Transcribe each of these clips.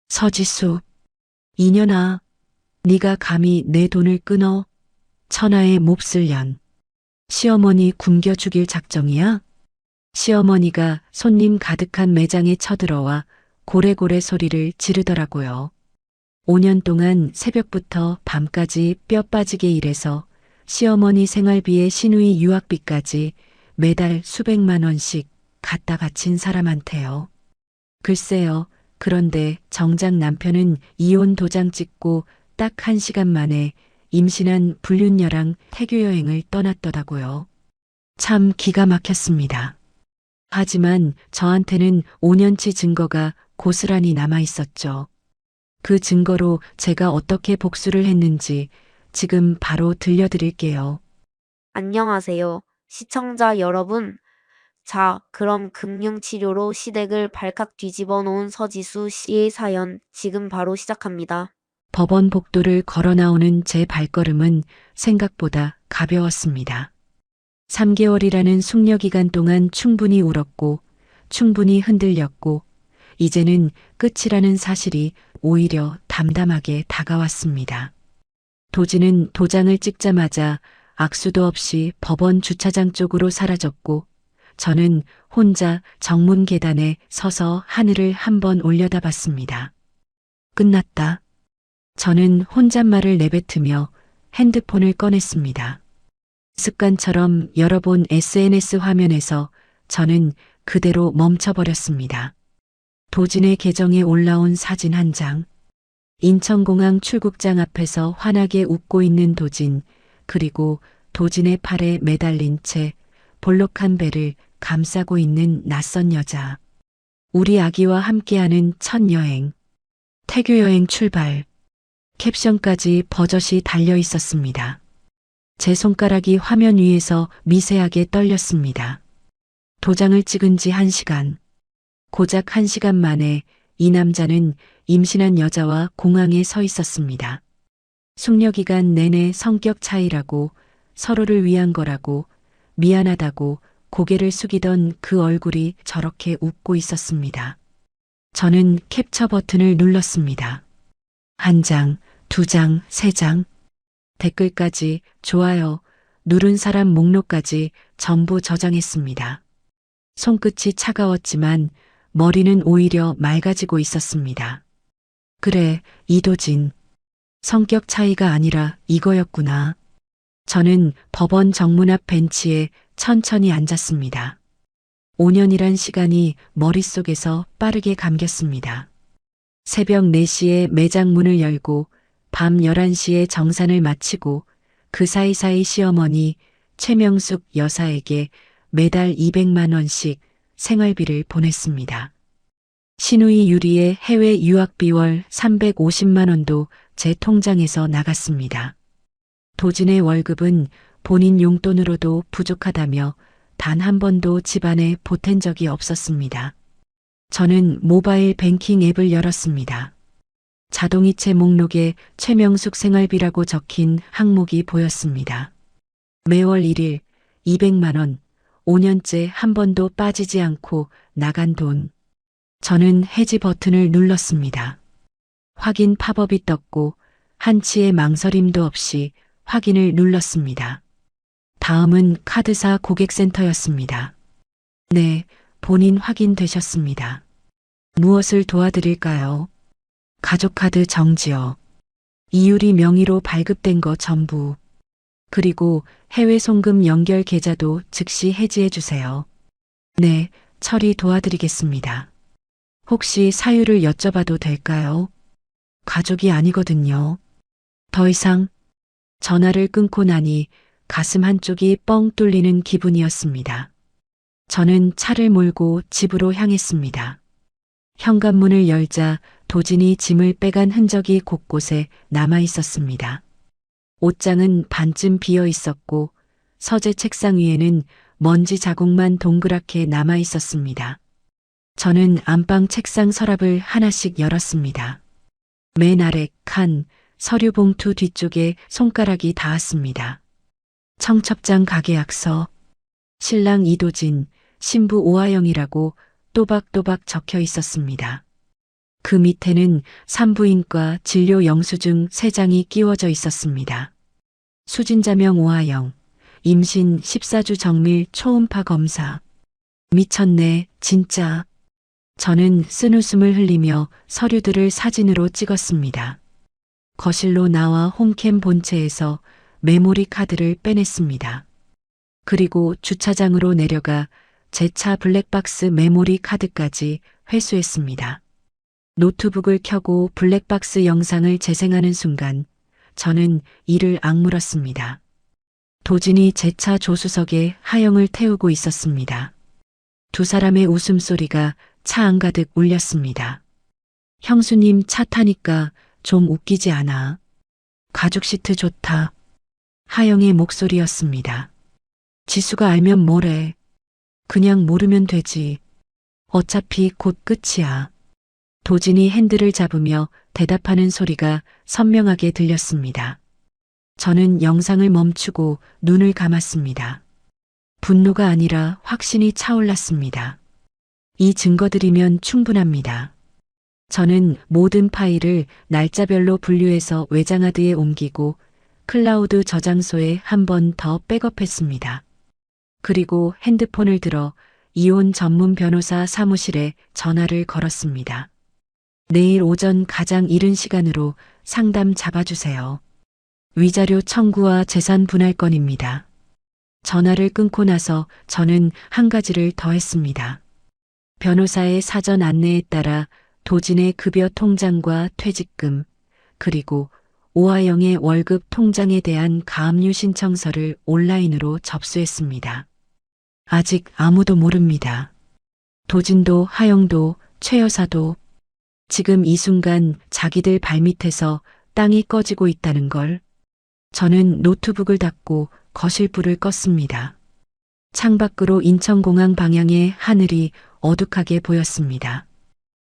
서지수, 이년아, 네가 감히 내 돈을 끊어? 천하의 몹쓸 년. 시어머니 굶겨 죽일 작정이야? 시어머니가 손님 가득한 매장에 쳐들어와 고래고래 소리를 지르더라고요. 5년 동안 새벽부터 밤까지 뼈 빠지게 일해서 시어머니 생활비에 시누이 유학비까지 매달 수백만 원씩 갖다 바친 사람한테요. 글쎄요. 그런데 정작 남편은 이혼 도장 찍고 딱 1시간 만에 임신한 불륜녀랑 태교 여행을 떠났더라고요. 참 기가 막혔습니다. 하지만 저한테는 5년치 증거가 고스란히 남아 있었죠. 그 증거로 제가 어떻게 복수를 했는지 지금 바로 들려드릴게요. 안녕하세요. 시청자 여러분. 자, 그럼 금융치료로 시댁을 발칵 뒤집어 놓은 서지수 씨의 사연 지금 바로 시작합니다. 법원 복도를 걸어 나오는 제 발걸음은 생각보다 가벼웠습니다. 3개월이라는 숙려 기간 동안 충분히 울었고, 충분히 흔들렸고, 이제는 끝이라는 사실이 오히려 담담하게 다가왔습니다. 도지는 도장을 찍자마자 악수도 없이 법원 주차장 쪽으로 사라졌고, 저는 혼자 정문 계단에 서서 하늘을 한번 올려다봤습니다. 끝났다. 저는 혼잣말을 내뱉으며 핸드폰을 꺼냈습니다. 습관처럼 열어본 SNS 화면에서 저는 그대로 멈춰버렸습니다. 도진의 계정에 올라온 사진 한 장. 인천공항 출국장 앞에서 환하게 웃고 있는 도진, 그리고 도진의 팔에 매달린 채 볼록한 배를 감싸고 있는 낯선 여자. 우리 아기와 함께하는 첫 여행. 태교 여행 출발. 캡션까지 버젓이 달려 있었습니다. 제 손가락이 화면 위에서 미세하게 떨렸습니다. 도장을 찍은 지 1시간. 고작 1시간 만에 이 남자는 임신한 여자와 공항에 서 있었습니다. 숙려 기간 내내 성격 차이라고, 서로를 위한 거라고, 미안하다고 고개를 숙이던 그 얼굴이 저렇게 웃고 있었습니다. 저는 캡처 버튼을 눌렀습니다. 1장, 2장, 3장. 댓글까지, 좋아요, 누른 사람 목록까지 전부 저장했습니다. 손끝이 차가웠지만 머리는 오히려 맑아지고 있었습니다. 그래, 이도진. 성격 차이가 아니라 이거였구나. 저는 법원 정문 앞 벤치에 천천히 앉았습니다. 5년이란 시간이 머릿속에서 빠르게 감겼습니다. 새벽 4시에 매장 문을 열고 밤 11시에 정산을 마치고 그 사이사이 시어머니 최명숙 여사에게 매달 200만 원씩 생활비를 보냈습니다. 시누이 유리의 해외 유학비 월 350만 원도 제 통장에서 나갔습니다. 도진의 월급은 본인 용돈으로도 부족하다며 단 한 번도 집안에 보탠 적이 없었습니다. 저는 모바일 뱅킹 앱을 열었습니다. 자동이체 목록에 최명숙 생활비라고 적힌 항목이 보였습니다. 매월 1일 200만 원, 5년째 한 번도 빠지지 않고 나간 돈. 저는 해지 버튼을 눌렀습니다. 확인 팝업이 떴고 한치의 망설임도 없이 확인을 눌렀습니다. 다음은 카드사 고객센터였습니다. 네, 본인 확인되셨습니다. 무엇을 도와드릴까요? 가족카드 정지요. 이유리 명의로 발급된 거 전부. 그리고 해외 송금 연결 계좌도 즉시 해지해 주세요. 네, 처리 도와드리겠습니다. 혹시 사유를 여쭤봐도 될까요? 가족이 아니거든요. 더 이상 전화를 끊고 나니 가슴 한쪽이 뻥 뚫리는 기분이었습니다. 저는 차를 몰고 집으로 향했습니다. 현관문을 열자 도진이 짐을 빼간 흔적이 곳곳에 남아 있었습니다. 옷장은 반쯤 비어 있었고 서재 책상 위에는 먼지 자국만 동그랗게 남아 있었습니다. 저는 안방 책상 서랍을 하나씩 열었습니다. 맨 아래 칸, 서류 봉투 뒤쪽에 손가락이 닿았습니다. 청첩장 가계약서, 신랑 이도진, 신부 오하영이라고 또박또박 적혀 있었습니다. 그 밑에는 산부인과 진료 영수증 3장이 끼워져 있었습니다. 수진자명 오하영, 임신 14주 정밀 초음파 검사. 미쳤네, 진짜. 저는 쓴웃음을 흘리며 서류들을 사진으로 찍었습니다. 거실로 나와 홈캠 본체에서 메모리 카드를 빼냈습니다. 그리고 주차장으로 내려가 제 차 블랙박스 메모리 카드까지 회수했습니다. 노트북을 켜고 블랙박스 영상을 재생하는 순간 저는 이를 악물었습니다. 도진이 제 차 조수석에 하영을 태우고 있었습니다. 두 사람의 웃음소리가 차 안가득 울렸습니다. 형수님 차 타니까 좀 웃기지 않아? 가죽 시트 좋다. 하영의 목소리였습니다. 지수가 알면 뭐래. 그냥 모르면 되지. 어차피 곧 끝이야. 도진이 핸들을 잡으며 대답하는 소리가 선명하게 들렸습니다. 저는 영상을 멈추고 눈을 감았습니다. 분노가 아니라 확신이 차올랐습니다. 이 증거들이면 충분합니다. 저는 모든 파일을 날짜별로 분류해서 외장하드에 옮기고 클라우드 저장소에 한 번 더 백업했습니다. 그리고 핸드폰을 들어 이혼 전문 변호사 사무실에 전화를 걸었습니다. 내일 오전 가장 이른 시간으로 상담 잡아주세요. 위자료 청구와 재산 분할 건입니다. 전화를 끊고 나서 저는 한 가지를 더 했습니다. 변호사의 사전 안내에 따라 도진의 급여 통장과 퇴직금, 그리고 오하영의 월급 통장에 대한 가압류 신청서를 온라인으로 접수했습니다. 아직 아무도 모릅니다. 도진도 하영도 최 여사도 지금 이 순간 자기들 발밑에서 땅이 꺼지고 있다는 걸. 저는 노트북을 닫고 거실불을 껐습니다. 창밖으로 인천공항 방향의 하늘이 어둑하게 보였습니다.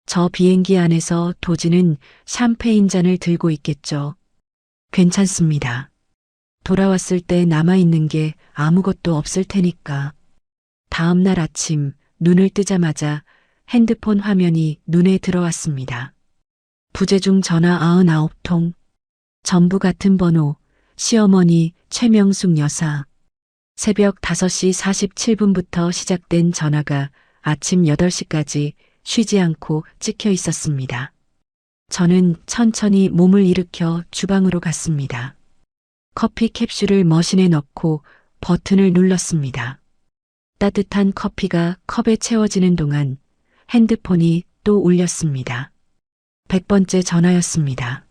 저 비행기 안에서 도진은 샴페인 잔을 들고 있겠죠. 괜찮습니다. 돌아왔을 때 남아있는 게 아무것도 없을 테니까. 다음 날 아침 눈을 뜨자마자 핸드폰 화면이 눈에 들어왔습니다. 부재중 전화 99통. 전부 같은 번호. 시어머니 최명숙 여사. 새벽 5시 47분부터 시작된 전화가 아침 8시까지 쉬지 않고 찍혀 있었습니다. 저는 천천히 몸을 일으켜 주방으로 갔습니다. 커피 캡슐을 머신에 넣고 버튼을 눌렀습니다. 따뜻한 커피가 컵에 채워지는 동안 핸드폰이 또 울렸습니다. 100번째 전화였습니다.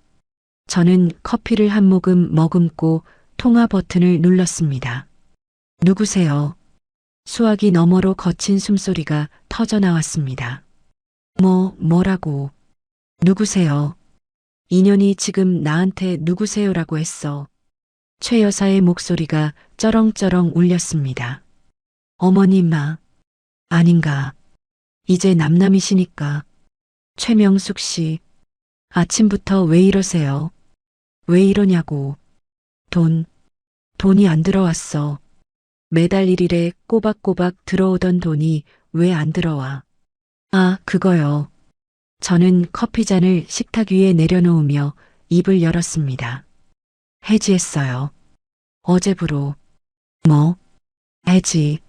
저는 커피를 한 모금 머금고 통화 버튼을 눌렀습니다. 누구세요? 수화기 너머로 거친 숨소리가 터져 나왔습니다. 뭐라고? 누구세요? 인연이 지금 나한테 누구세요라고 했어. 최 여사의 목소리가 쩌렁쩌렁 울렸습니다. 어머님아. 아닌가. 이제 남남이시니까. 최명숙 씨. 아침부터 왜 이러세요? 왜 이러냐고. 돈이 안 들어왔어. 매달 1일에 꼬박꼬박 들어오던 돈이 왜 안 들어와. 아, 그거요. 저는 커피잔을 식탁 위에 내려놓으며 입을 열었습니다. 해지했어요. 어제부로. 뭐? 해지.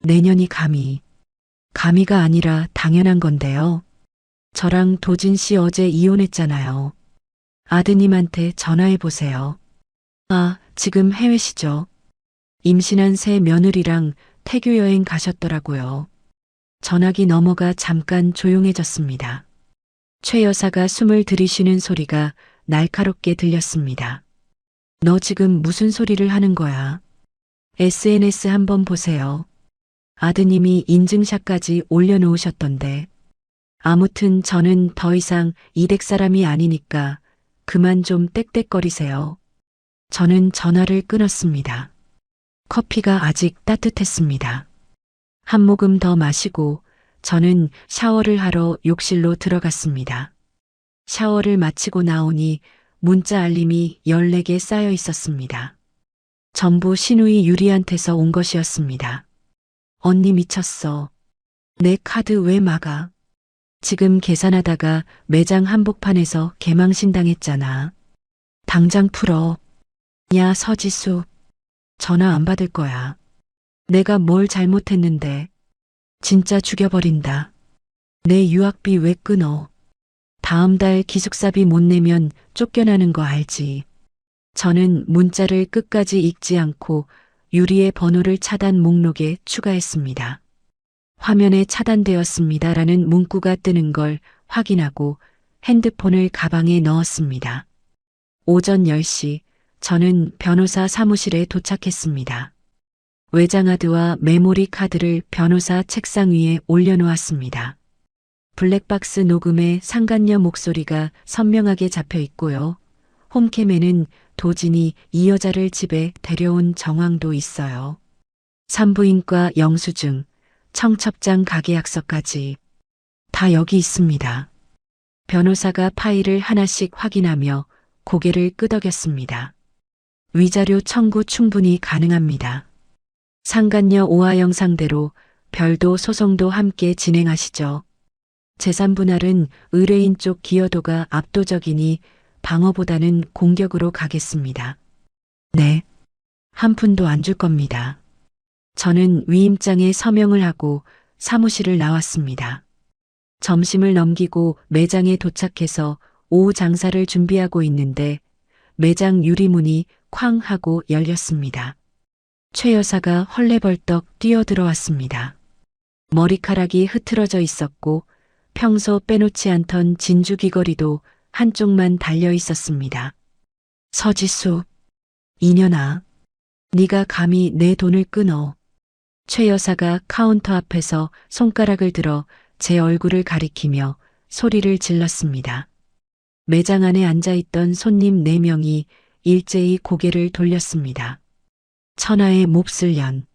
내년이 감히가 아니라 당연한 건데요. 저랑 도진 씨 어제 이혼했잖아요. 아드님한테 전화해 보세요. 아, 지금 해외시죠? 임신한 새 며느리랑 태교 여행 가셨더라고요. 전화기 너머가 잠깐 조용해졌습니다. 최 여사가 숨을 들이쉬는 소리가 날카롭게 들렸습니다. 너 지금 무슨 소리를 하는 거야? SNS 한번 보세요. 아드님이 인증샷까지 올려놓으셨던데. 아무튼 저는 더 이상 이댁 사람이 아니니까 그만 좀 떽떽거리세요. 저는 전화를 끊었습니다. 커피가 아직 따뜻했습니다. 한 모금 더 마시고 저는 샤워를 하러 욕실로 들어갔습니다. 샤워를 마치고 나오니 문자 알림이 14개 쌓여 있었습니다. 전부 신우이 유리한테서 온 것이었습니다. 언니 미쳤어. 내 카드 왜 막아? 지금 계산하다가 매장 한복판에서 개망신당했잖아. 당장 풀어. 야, 서지수. 전화 안 받을 거야. 내가 뭘 잘못했는데. 진짜 죽여버린다. 내 유학비 왜 끊어? 다음 달 기숙사비 못 내면 쫓겨나는 거 알지? 저는 문자를 끝까지 읽지 않고 유리의 번호를 차단 목록에 추가했습니다. 화면에 차단되었습니다라는 문구가 뜨는 걸 확인하고 핸드폰을 가방에 넣었습니다. 오전 10시 저는 변호사 사무실에 도착했습니다. 외장하드와 메모리 카드를 변호사 책상 위에 올려놓았습니다. 블랙박스 녹음에 상간녀 목소리가 선명하게 잡혀 있고요. 홈캠에는 도진이 이 여자를 집에 데려온 정황도 있어요. 산부인과 영수증, 청첩장 가계약서까지 다 여기 있습니다. 변호사가 파일을 하나씩 확인하며 고개를 끄덕였습니다. 위자료 청구 충분히 가능합니다. 상간녀 오하영 상대로 별도 소송도 함께 진행하시죠. 재산 분할은 의뢰인 쪽 기여도가 압도적이니 방어보다는 공격으로 가겠습니다. 네. 한 푼도 안 줄 겁니다. 저는 위임장에 서명을 하고 사무실을 나왔습니다. 점심을 넘기고 매장에 도착해서 오후 장사를 준비하고 있는데 매장 유리문이 쾅 하고 열렸습니다. 최 여사가 헐레벌떡 뛰어들어왔습니다. 머리카락이 흐트러져 있었고 평소 빼놓지 않던 진주 귀걸이도 한쪽만 달려 있었습니다. 서지수, 이년아, 네가 감히 내 돈을 끊어. 최 여사가 카운터 앞에서 손가락을 들어 제 얼굴을 가리키며 소리를 질렀습니다. 매장 안에 앉아있던 손님 4명이 일제히 고개를 돌렸습니다. 천하의 몹쓸 년.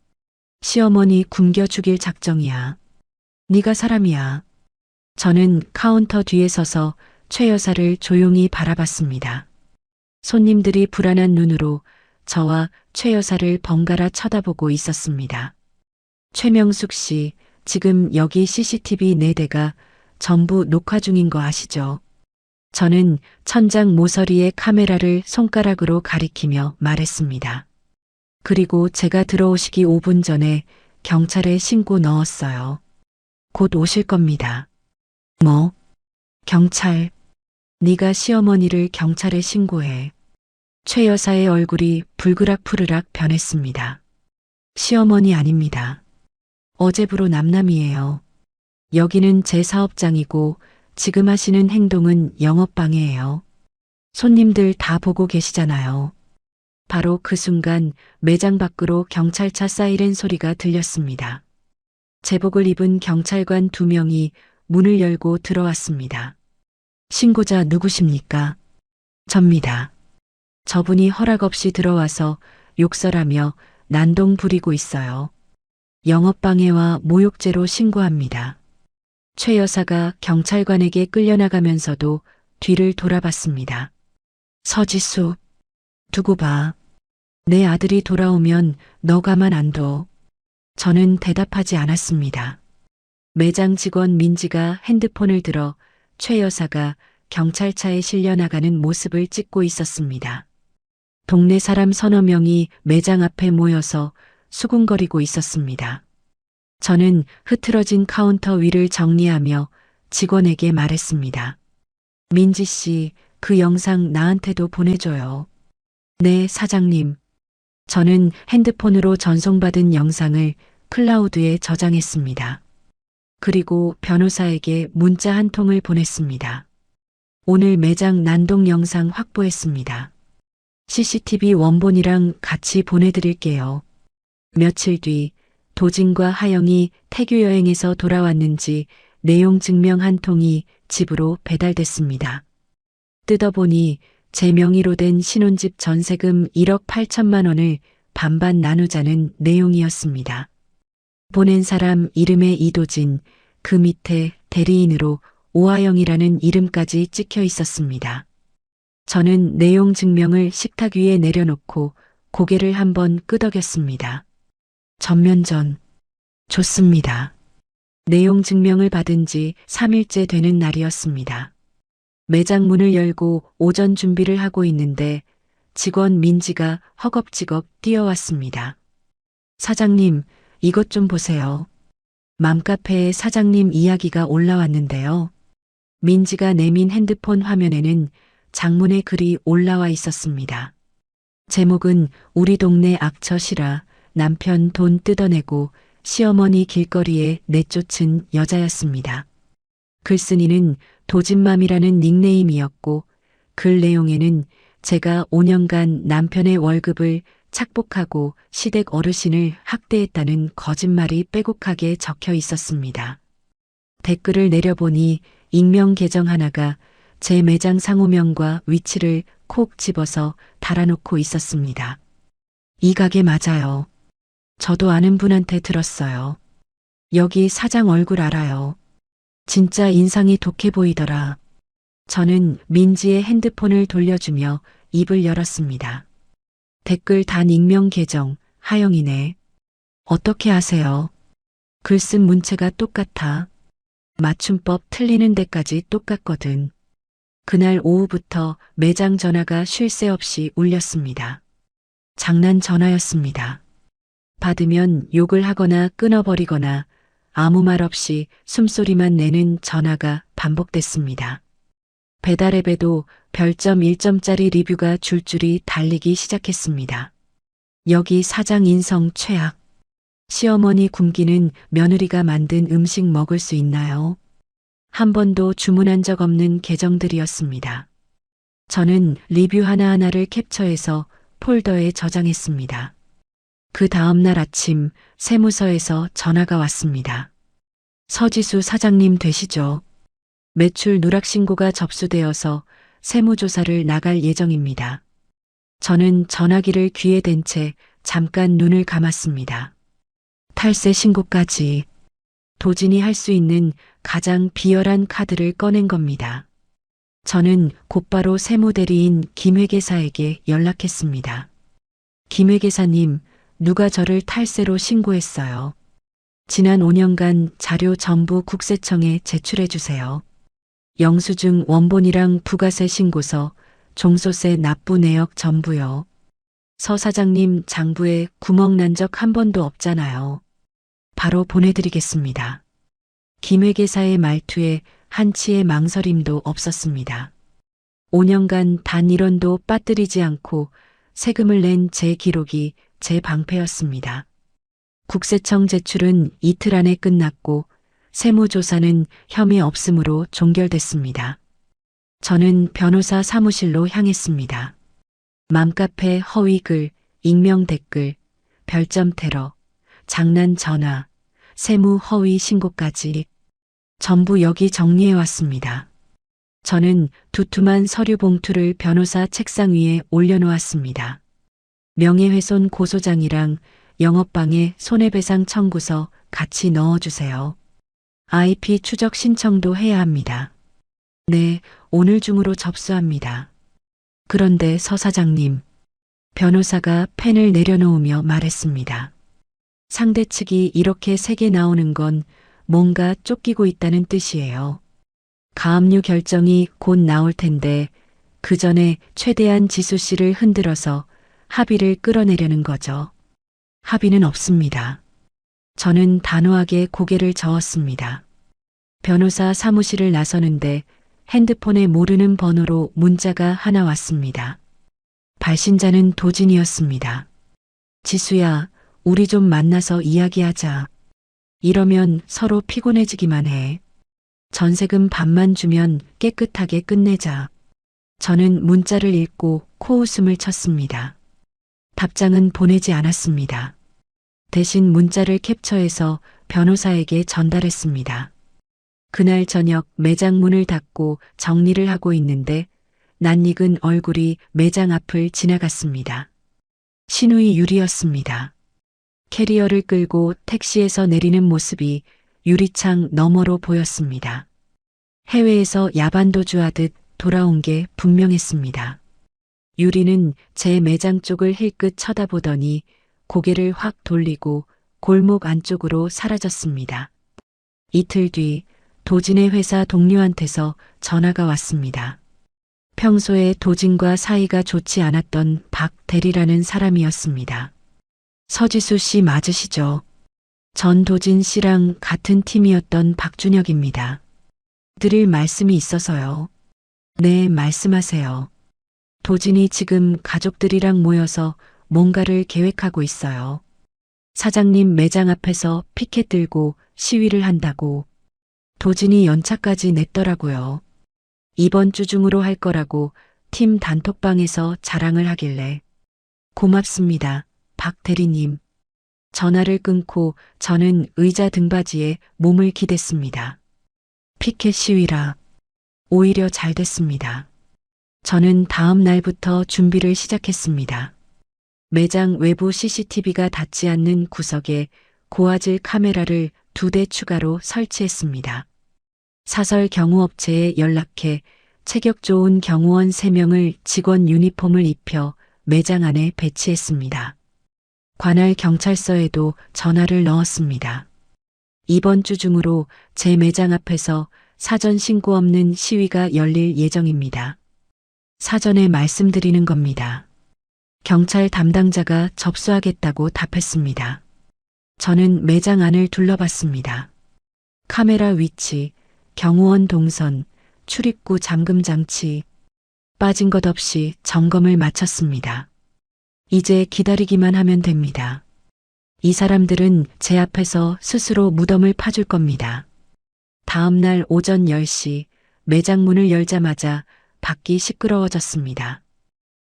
시어머니 굶겨 죽일 작정이야. 네가 사람이야. 저는 카운터 뒤에 서서 최 여사를 조용히 바라봤습니다. 손님들이 불안한 눈으로 저와 최 여사를 번갈아 쳐다보고 있었습니다. 최명숙 씨, 지금 여기 CCTV 4대가 전부 녹화 중인 거 아시죠? 저는 천장 모서리에 카메라를 손가락으로 가리키며 말했습니다. 그리고 제가 들어오시기 5분 전에 경찰에 신고 넣었어요. 곧 오실 겁니다. 뭐? 경찰. 네가 시어머니를 경찰에 신고해. 최 여사의 얼굴이 불그락푸르락 변했습니다. 시어머니 아닙니다. 어제부로 남남이에요. 여기는 제 사업장이고 지금 하시는 행동은 영업방해예요. 손님들 다 보고 계시잖아요. 바로 그 순간 매장 밖으로 경찰차 사이렌 소리가 들렸습니다. 제복을 입은 경찰관 2명이 문을 열고 들어왔습니다. 신고자 누구십니까? 접니다. 저분이 허락 없이 들어와서 욕설하며 난동 부리고 있어요. 영업방해와 모욕죄로 신고합니다. 최 여사가 경찰관에게 끌려나가면서도 뒤를 돌아봤습니다. 서지수, 두고 봐. 내 아들이 돌아오면 너 가만 안 둬. 저는 대답하지 않았습니다. 매장 직원 민지가 핸드폰을 들어 최 여사가 경찰차에 실려 나가는 모습을 찍고 있었습니다. 동네 사람 서너 명이 매장 앞에 모여서 수군거리고 있었습니다. 저는 흐트러진 카운터 위를 정리하며 직원에게 말했습니다. 민지 씨, 그 영상 나한테도 보내줘요. 네, 사장님. 저는 핸드폰으로 전송받은 영상을 클라우드에 저장했습니다. 그리고 변호사에게 문자 한 통을 보냈습니다. 오늘 매장 난동 영상 확보했습니다. CCTV 원본이랑 같이 보내드릴게요. 며칠 뒤 도진과 하영이 태교 여행에서 돌아왔는지 내용 증명 한 통이 집으로 배달됐습니다. 뜯어보니 제 명의로 된 신혼집 전세금 1억 8천만 원을 반반 나누자는 내용이었습니다. 보낸 사람 이름에 이도진, 그 밑에 대리인으로 오하영이라는 이름까지 찍혀 있었습니다. 저는 내용 증명을 식탁 위에 내려놓고 고개를 한번 끄덕였습니다. 전면전. 좋습니다. 내용 증명을 받은 지 3일째 되는 날이었습니다. 매장 문을 열고 오전 준비를 하고 있는데 직원 민지가 허겁지겁 뛰어왔습니다. 사장님, 이것 좀 보세요. 맘카페에 사장님 이야기가 올라왔는데요. 민지가 내민 핸드폰 화면에는 장문의 글이 올라와 있었습니다. 제목은 우리 동네 악처시라 남편 돈 뜯어내고 시어머니 길거리에 내쫓은 여자였습니다. 글쓴이는 도진맘이라는 닉네임이었고 글 내용에는 제가 5년간 남편의 월급을 착복하고 시댁 어르신을 학대했다는 거짓말이 빼곡하게 적혀 있었습니다. 댓글을 내려보니 익명 계정 하나가 제 매장 상호명과 위치를 콕 집어서 달아놓고 있었습니다. 이 가게 맞아요. 저도 아는 분한테 들었어요. 여기 사장 얼굴 알아요. 진짜 인상이 독해 보이더라. 저는 민지의 핸드폰을 돌려주며 입을 열었습니다. 댓글 단 익명 계정, 하영이네. 어떻게 아세요? 글 쓴 문체가 똑같아. 맞춤법 틀리는 데까지 똑같거든. 그날 오후부터 매장 전화가 쉴 새 없이 울렸습니다. 장난 전화였습니다. 받으면 욕을 하거나 끊어버리거나 아무 말 없이 숨소리만 내는 전화가 반복됐습니다. 배달앱에도 별점 1점짜리 리뷰가 줄줄이 달리기 시작했습니다. 여기 사장 인성 최악. 시어머니 굶기는 며느리가 만든 음식 먹을 수 있나요? 한 번도 주문한 적 없는 계정들이었습니다. 저는 리뷰 하나하나를 캡처해서 폴더에 저장했습니다. 그 다음날 아침 세무서에서 전화가 왔습니다. 서지수 사장님 되시죠? 매출 누락 신고가 접수되어서 세무조사를 나갈 예정입니다. 저는 전화기를 귀에 댄 채 잠깐 눈을 감았습니다. 탈세 신고까지. 도진이 할 수 있는 가장 비열한 카드를 꺼낸 겁니다. 저는 곧바로 세무대리인 김회계사에게 연락했습니다. 김회계사님, 누가 저를 탈세로 신고했어요. 지난 5년간 자료 전부 국세청에 제출해 주세요. 영수증 원본이랑 부가세 신고서, 종소세 납부 내역 전부요. 서 사장님 장부에 구멍 난 적 한 번도 없잖아요. 바로 보내드리겠습니다. 김회계사의 말투에 한치의 망설임도 없었습니다. 5년간 단 1원도 빠뜨리지 않고 세금을 낸 제 기록이 제 방패였습니다. 국세청 제출은 이틀 안에 끝났고 세무조사는 혐의 없음으로 종결됐습니다. 저는 변호사 사무실로 향했습니다. 맘카페 허위 글, 익명 댓글, 별점 테러, 장난 전화, 세무 허위 신고까지 전부 여기 정리해 왔습니다. 저는 두툼한 서류 봉투를 변호사 책상 위에 올려놓았습니다. 명예훼손 고소장이랑 영업방해 손해배상 청구서 같이 넣어주세요. IP 추적 신청도 해야 합니다. 네, 오늘 중으로 접수합니다. 그런데 서 사장님, 변호사가 펜을 내려놓으며 말했습니다. 상대 측이 이렇게 세게 나오는 건 뭔가 쫓기고 있다는 뜻이에요. 가압류 결정이 곧 나올 텐데 그 전에 최대한 지수 씨를 흔들어서 합의를 끌어내려는 거죠. 합의는 없습니다. 저는 단호하게 고개를 저었습니다. 변호사 사무실을 나서는데 핸드폰에 모르는 번호로 문자가 하나 왔습니다. 발신자는 도진이었습니다. 지수야, 우리 좀 만나서 이야기하자. 이러면 서로 피곤해지기만 해. 전세금 반만 주면 깨끗하게 끝내자. 저는 문자를 읽고 코웃음을 쳤습니다. 답장은 보내지 않았습니다. 대신 문자를 캡처해서 변호사에게 전달했습니다. 그날 저녁 매장 문을 닫고 정리를 하고 있는데 낯익은 얼굴이 매장 앞을 지나갔습니다. 신우이 유리였습니다. 캐리어를 끌고 택시에서 내리는 모습이 유리창 너머로 보였습니다. 해외에서 야반도주하듯 돌아온 게 분명했습니다. 유리는 제 매장 쪽을 힐끗 쳐다보더니 고개를 확 돌리고 골목 안쪽으로 사라졌습니다. 이틀 뒤 도진의 회사 동료한테서 전화가 왔습니다. 평소에 도진과 사이가 좋지 않았던 박 대리라는 사람이었습니다. 서지수 씨 맞으시죠? 전 도진 씨랑 같은 팀이었던 박준혁입니다. 드릴 말씀이 있어서요. 네, 말씀하세요. 도진이 지금 가족들이랑 모여서 뭔가를 계획하고 있어요. 사장님 매장 앞에서 피켓 들고 시위를 한다고. 도진이 연차까지 냈더라고요. 이번 주 중으로 할 거라고 팀 단톡방에서 자랑을 하길래. 고맙습니다, 박 대리님. 전화를 끊고 저는 의자 등받이에 몸을 기댔습니다. 피켓 시위라. 오히려 잘 됐습니다. 저는 다음 날부터 준비를 시작했습니다. 매장 외부 CCTV가 닿지 않는 구석에 고화질 카메라를 2대 추가로 설치했습니다. 사설 경호업체에 연락해 체격 좋은 경호원 3명을 직원 유니폼을 입혀 매장 안에 배치했습니다. 관할 경찰서에도 전화를 넣었습니다. 이번 주 중으로 제 매장 앞에서 사전 신고 없는 시위가 열릴 예정입니다. 사전에 말씀드리는 겁니다. 경찰 담당자가 접수하겠다고 답했습니다. 저는 매장 안을 둘러봤습니다. 카메라 위치, 경호원 동선, 출입구 잠금 장치, 빠진 것 없이 점검을 마쳤습니다. 이제 기다리기만 하면 됩니다. 이 사람들은 제 앞에서 스스로 무덤을 파줄 겁니다. 다음 날 오전 10시 매장 문을 열자마자 밖이 시끄러워졌습니다.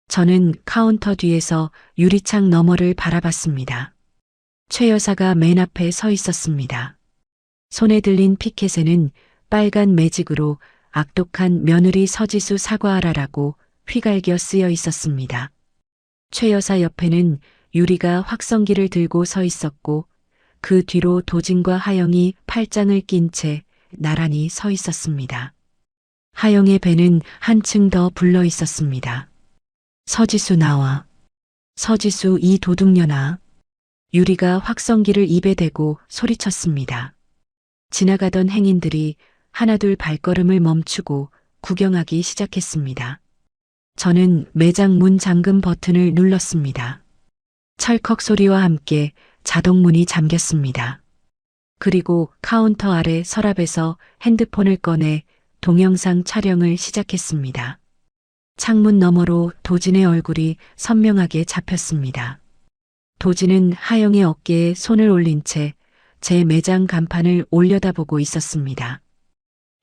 저는 카운터 뒤에서 유리창 너머를 바라봤습니다. 최 여사가 맨 앞에 서 있었습니다. 손에 들린 피켓에는 빨간 매직으로 악독한 며느리 서지수 사과하라라고 휘갈겨 쓰여 있었습니다. 최 여사 옆에는 유리가 확성기를 들고 서 있었고 그 뒤로 도진과 하영이 팔짱을 낀 채 나란히 서 있었습니다. 하영의 배는 한층 더 불러 있었습니다. 서지수 나와. 서지수 이 도둑년아. 유리가 확성기를 입에 대고 소리쳤습니다. 지나가던 행인들이 하나둘 발걸음을 멈추고 구경하기 시작했습니다. 저는 매장 문 잠금 버튼을 눌렀습니다. 철컥 소리와 함께 자동문이 잠겼습니다. 그리고 카운터 아래 서랍에서 핸드폰을 꺼내 동영상 촬영을 시작했습니다. 창문 너머로 도진의 얼굴이 선명하게 잡혔습니다. 도진은 하영의 어깨에 손을 올린 채 제 매장 간판을 올려다보고 있었습니다.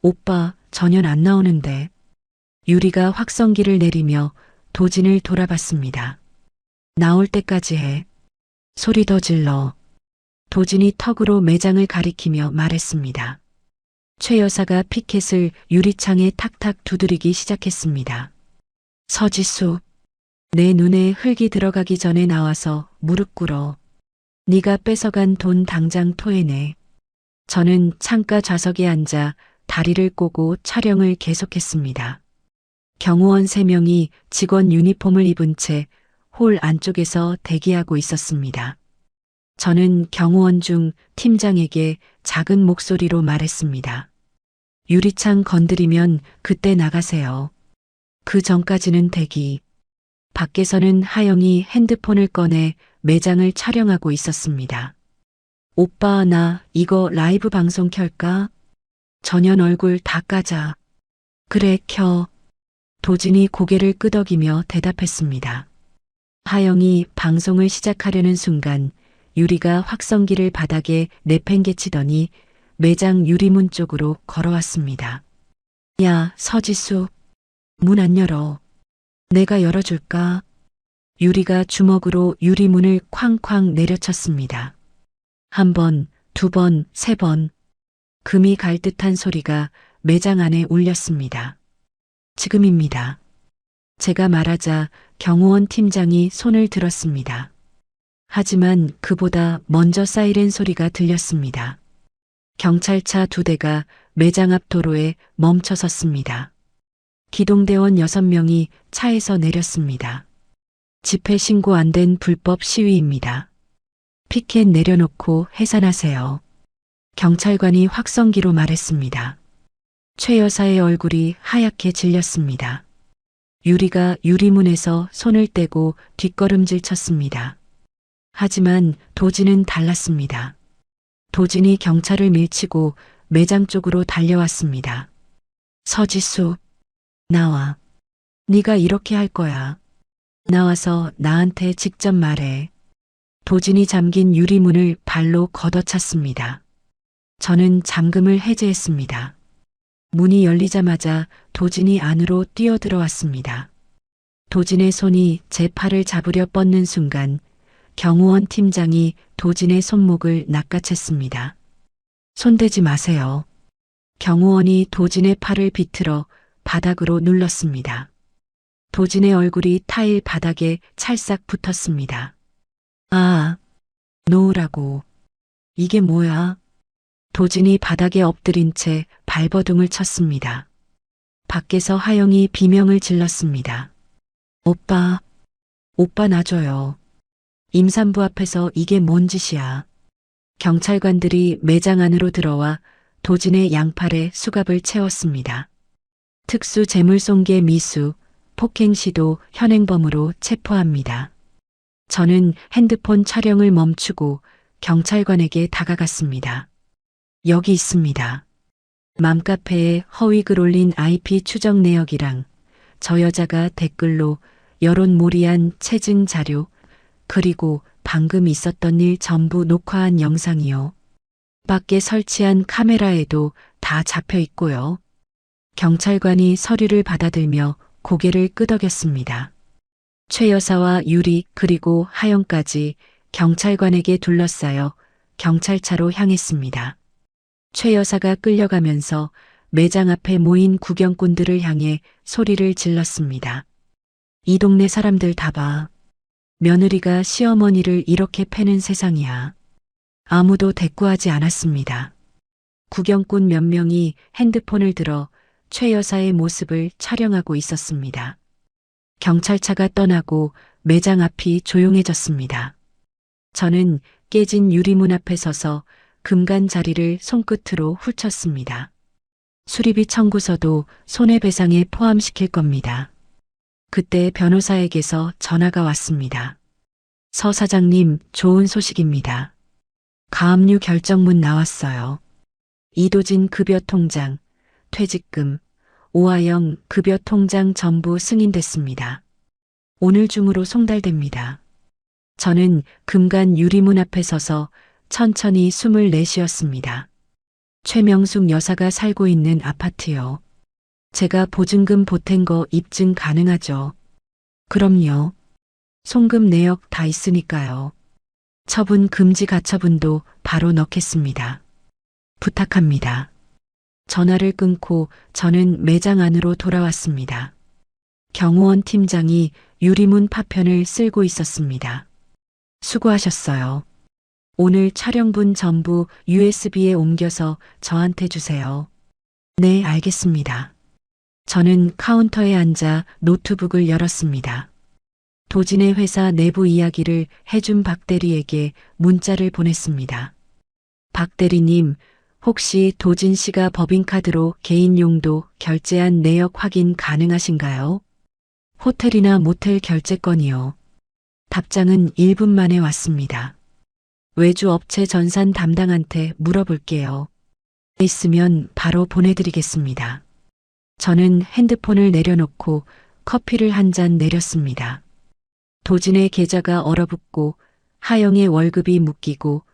오빠, 전혀 안 나오는데. 유리가 확성기를 내리며 도진을 돌아봤습니다. 나올 때까지 해. 소리 더 질러. 도진이 턱으로 매장을 가리키며 말했습니다. 최 여사가 피켓을 유리창에 탁탁 두드리기 시작했습니다. 서지수, 내 눈에 흙이 들어가기 전에 나와서 무릎 꿇어. 네가 뺏어간 돈 당장 토해내. 저는 창가 좌석에 앉아 다리를 꼬고 촬영을 계속했습니다. 경호원 3명이 직원 유니폼을 입은 채 홀 안쪽에서 대기하고 있었습니다. 저는 경호원 중 팀장에게 작은 목소리로 말했습니다. 유리창 건드리면 그때 나가세요. 그 전까지는 대기. 밖에서는 하영이 핸드폰을 꺼내 매장을 촬영하고 있었습니다. 오빠, 나 이거 라이브 방송 켤까? 전현 얼굴 다 까자. 그래, 켜. 도진이 고개를 끄덕이며 대답했습니다. 하영이 방송을 시작하려는 순간 유리가 확성기를 바닥에 내팽개치더니 매장 유리문 쪽으로 걸어왔습니다. 야, 서지수. 문 안 열어. 내가 열어줄까? 유리가 주먹으로 유리문을 쾅쾅 내려쳤습니다. 1번, 2번, 3번. 금이 갈 듯한 소리가 매장 안에 울렸습니다. 지금입니다. 제가 말하자 경호원 팀장이 손을 들었습니다. 하지만 그보다 먼저 사이렌 소리가 들렸습니다. 경찰차 2대가 매장 앞 도로에 멈춰 섰습니다. 기동대원 6명이 차에서 내렸습니다. 집회 신고 안 된 불법 시위입니다. 피켓 내려놓고 해산하세요. 경찰관이 확성기로 말했습니다. 최 여사의 얼굴이 하얗게 질렸습니다. 유리가 유리문에서 손을 떼고 뒷걸음질 쳤습니다. 하지만 도진은 달랐습니다. 도진이 경찰을 밀치고 매장 쪽으로 달려왔습니다. 서지수, 나와. 네가 이렇게 할 거야. 나와서 나한테 직접 말해. 도진이 잠긴 유리문을 발로 걷어찼습니다. 저는 잠금을 해제했습니다. 문이 열리자마자 도진이 안으로 뛰어들어왔습니다. 도진의 손이 제 팔을 잡으려 뻗는 순간 경호원 팀장이 도진의 손목을 낚아챘습니다. 손대지 마세요. 경호원이 도진의 팔을 비틀어 바닥으로 눌렀습니다. 도진의 얼굴이 타일 바닥에 찰싹 붙었습니다. 아, 놓으라고. 이게 뭐야? 도진이 바닥에 엎드린 채 발버둥을 쳤습니다. 밖에서 하영이 비명을 질렀습니다. 오빠, 오빠 놔줘요. 임산부 앞에서 이게 뭔 짓이야. 경찰관들이 매장 안으로 들어와 도진의 양팔에 수갑을 채웠습니다. 특수 재물손괴 미수, 폭행 시도 현행범으로 체포합니다. 저는 핸드폰 촬영을 멈추고 경찰관에게 다가갔습니다. 여기 있습니다. 맘카페에 허위글 올린 IP 추적 내역이랑 저 여자가 댓글로 여론몰이한 체증 자료, 그리고 방금 있었던 일 전부 녹화한 영상이요. 밖에 설치한 카메라에도 다 잡혀 있고요. 경찰관이 서류를 받아들며 고개를 끄덕였습니다. 최 여사와 유리 그리고 하영까지 경찰관에게 둘러싸여 경찰차로 향했습니다. 최 여사가 끌려가면서 매장 앞에 모인 구경꾼들을 향해 소리를 질렀습니다. 이 동네 사람들 다 봐. 며느리가 시어머니를 이렇게 패는 세상이야. 아무도 대꾸하지 않았습니다. 구경꾼 몇 명이 핸드폰을 들어 최 여사의 모습을 촬영하고 있었습니다. 경찰차가 떠나고 매장 앞이 조용해졌습니다. 저는 깨진 유리문 앞에 서서 금간 자리를 손끝으로 훑쳤습니다. 수리비 청구서도 손해배상에 포함시킬 겁니다. 그때 변호사에게서 전화가 왔습니다. 서 사장님, 좋은 소식입니다. 가압류 결정문 나왔어요. 이도진 급여 통장, 퇴직금, 오하영 급여 통장 전부 승인됐습니다. 오늘 중으로 송달됩니다. 저는 금간 유리문 앞에 서서 천천히 숨을 내쉬었습니다. 최명숙 여사가 살고 있는 아파트요. 제가 보증금 보탠 거 입증 가능하죠? 그럼요. 송금 내역 다 있으니까요. 처분 금지 가처분도 바로 넣겠습니다. 부탁합니다. 전화를 끊고 저는 매장 안으로 돌아왔습니다. 경호원 팀장이 유리문 파편을 쓸고 있었습니다. 수고하셨어요. 오늘 촬영분 전부 USB에 옮겨서 저한테 주세요. 네, 알겠습니다. 저는 카운터에 앉아 노트북을 열었습니다. 도진의 회사 내부 이야기를 해준 박 대리에게 문자를 보냈습니다. 박 대리님, 혹시 도진 씨가 법인카드로 개인 용도 결제한 내역 확인 가능하신가요? 호텔이나 모텔 결제건이요. 답장은 1분 만에 왔습니다. 외주 업체 전산 담당한테 물어볼게요. 있으면 바로 보내드리겠습니다. 저는 핸드폰을 내려놓고 커피를 한 잔 내렸습니다. 도진의 계좌가 얼어붙고 하영의 월급이 묶이고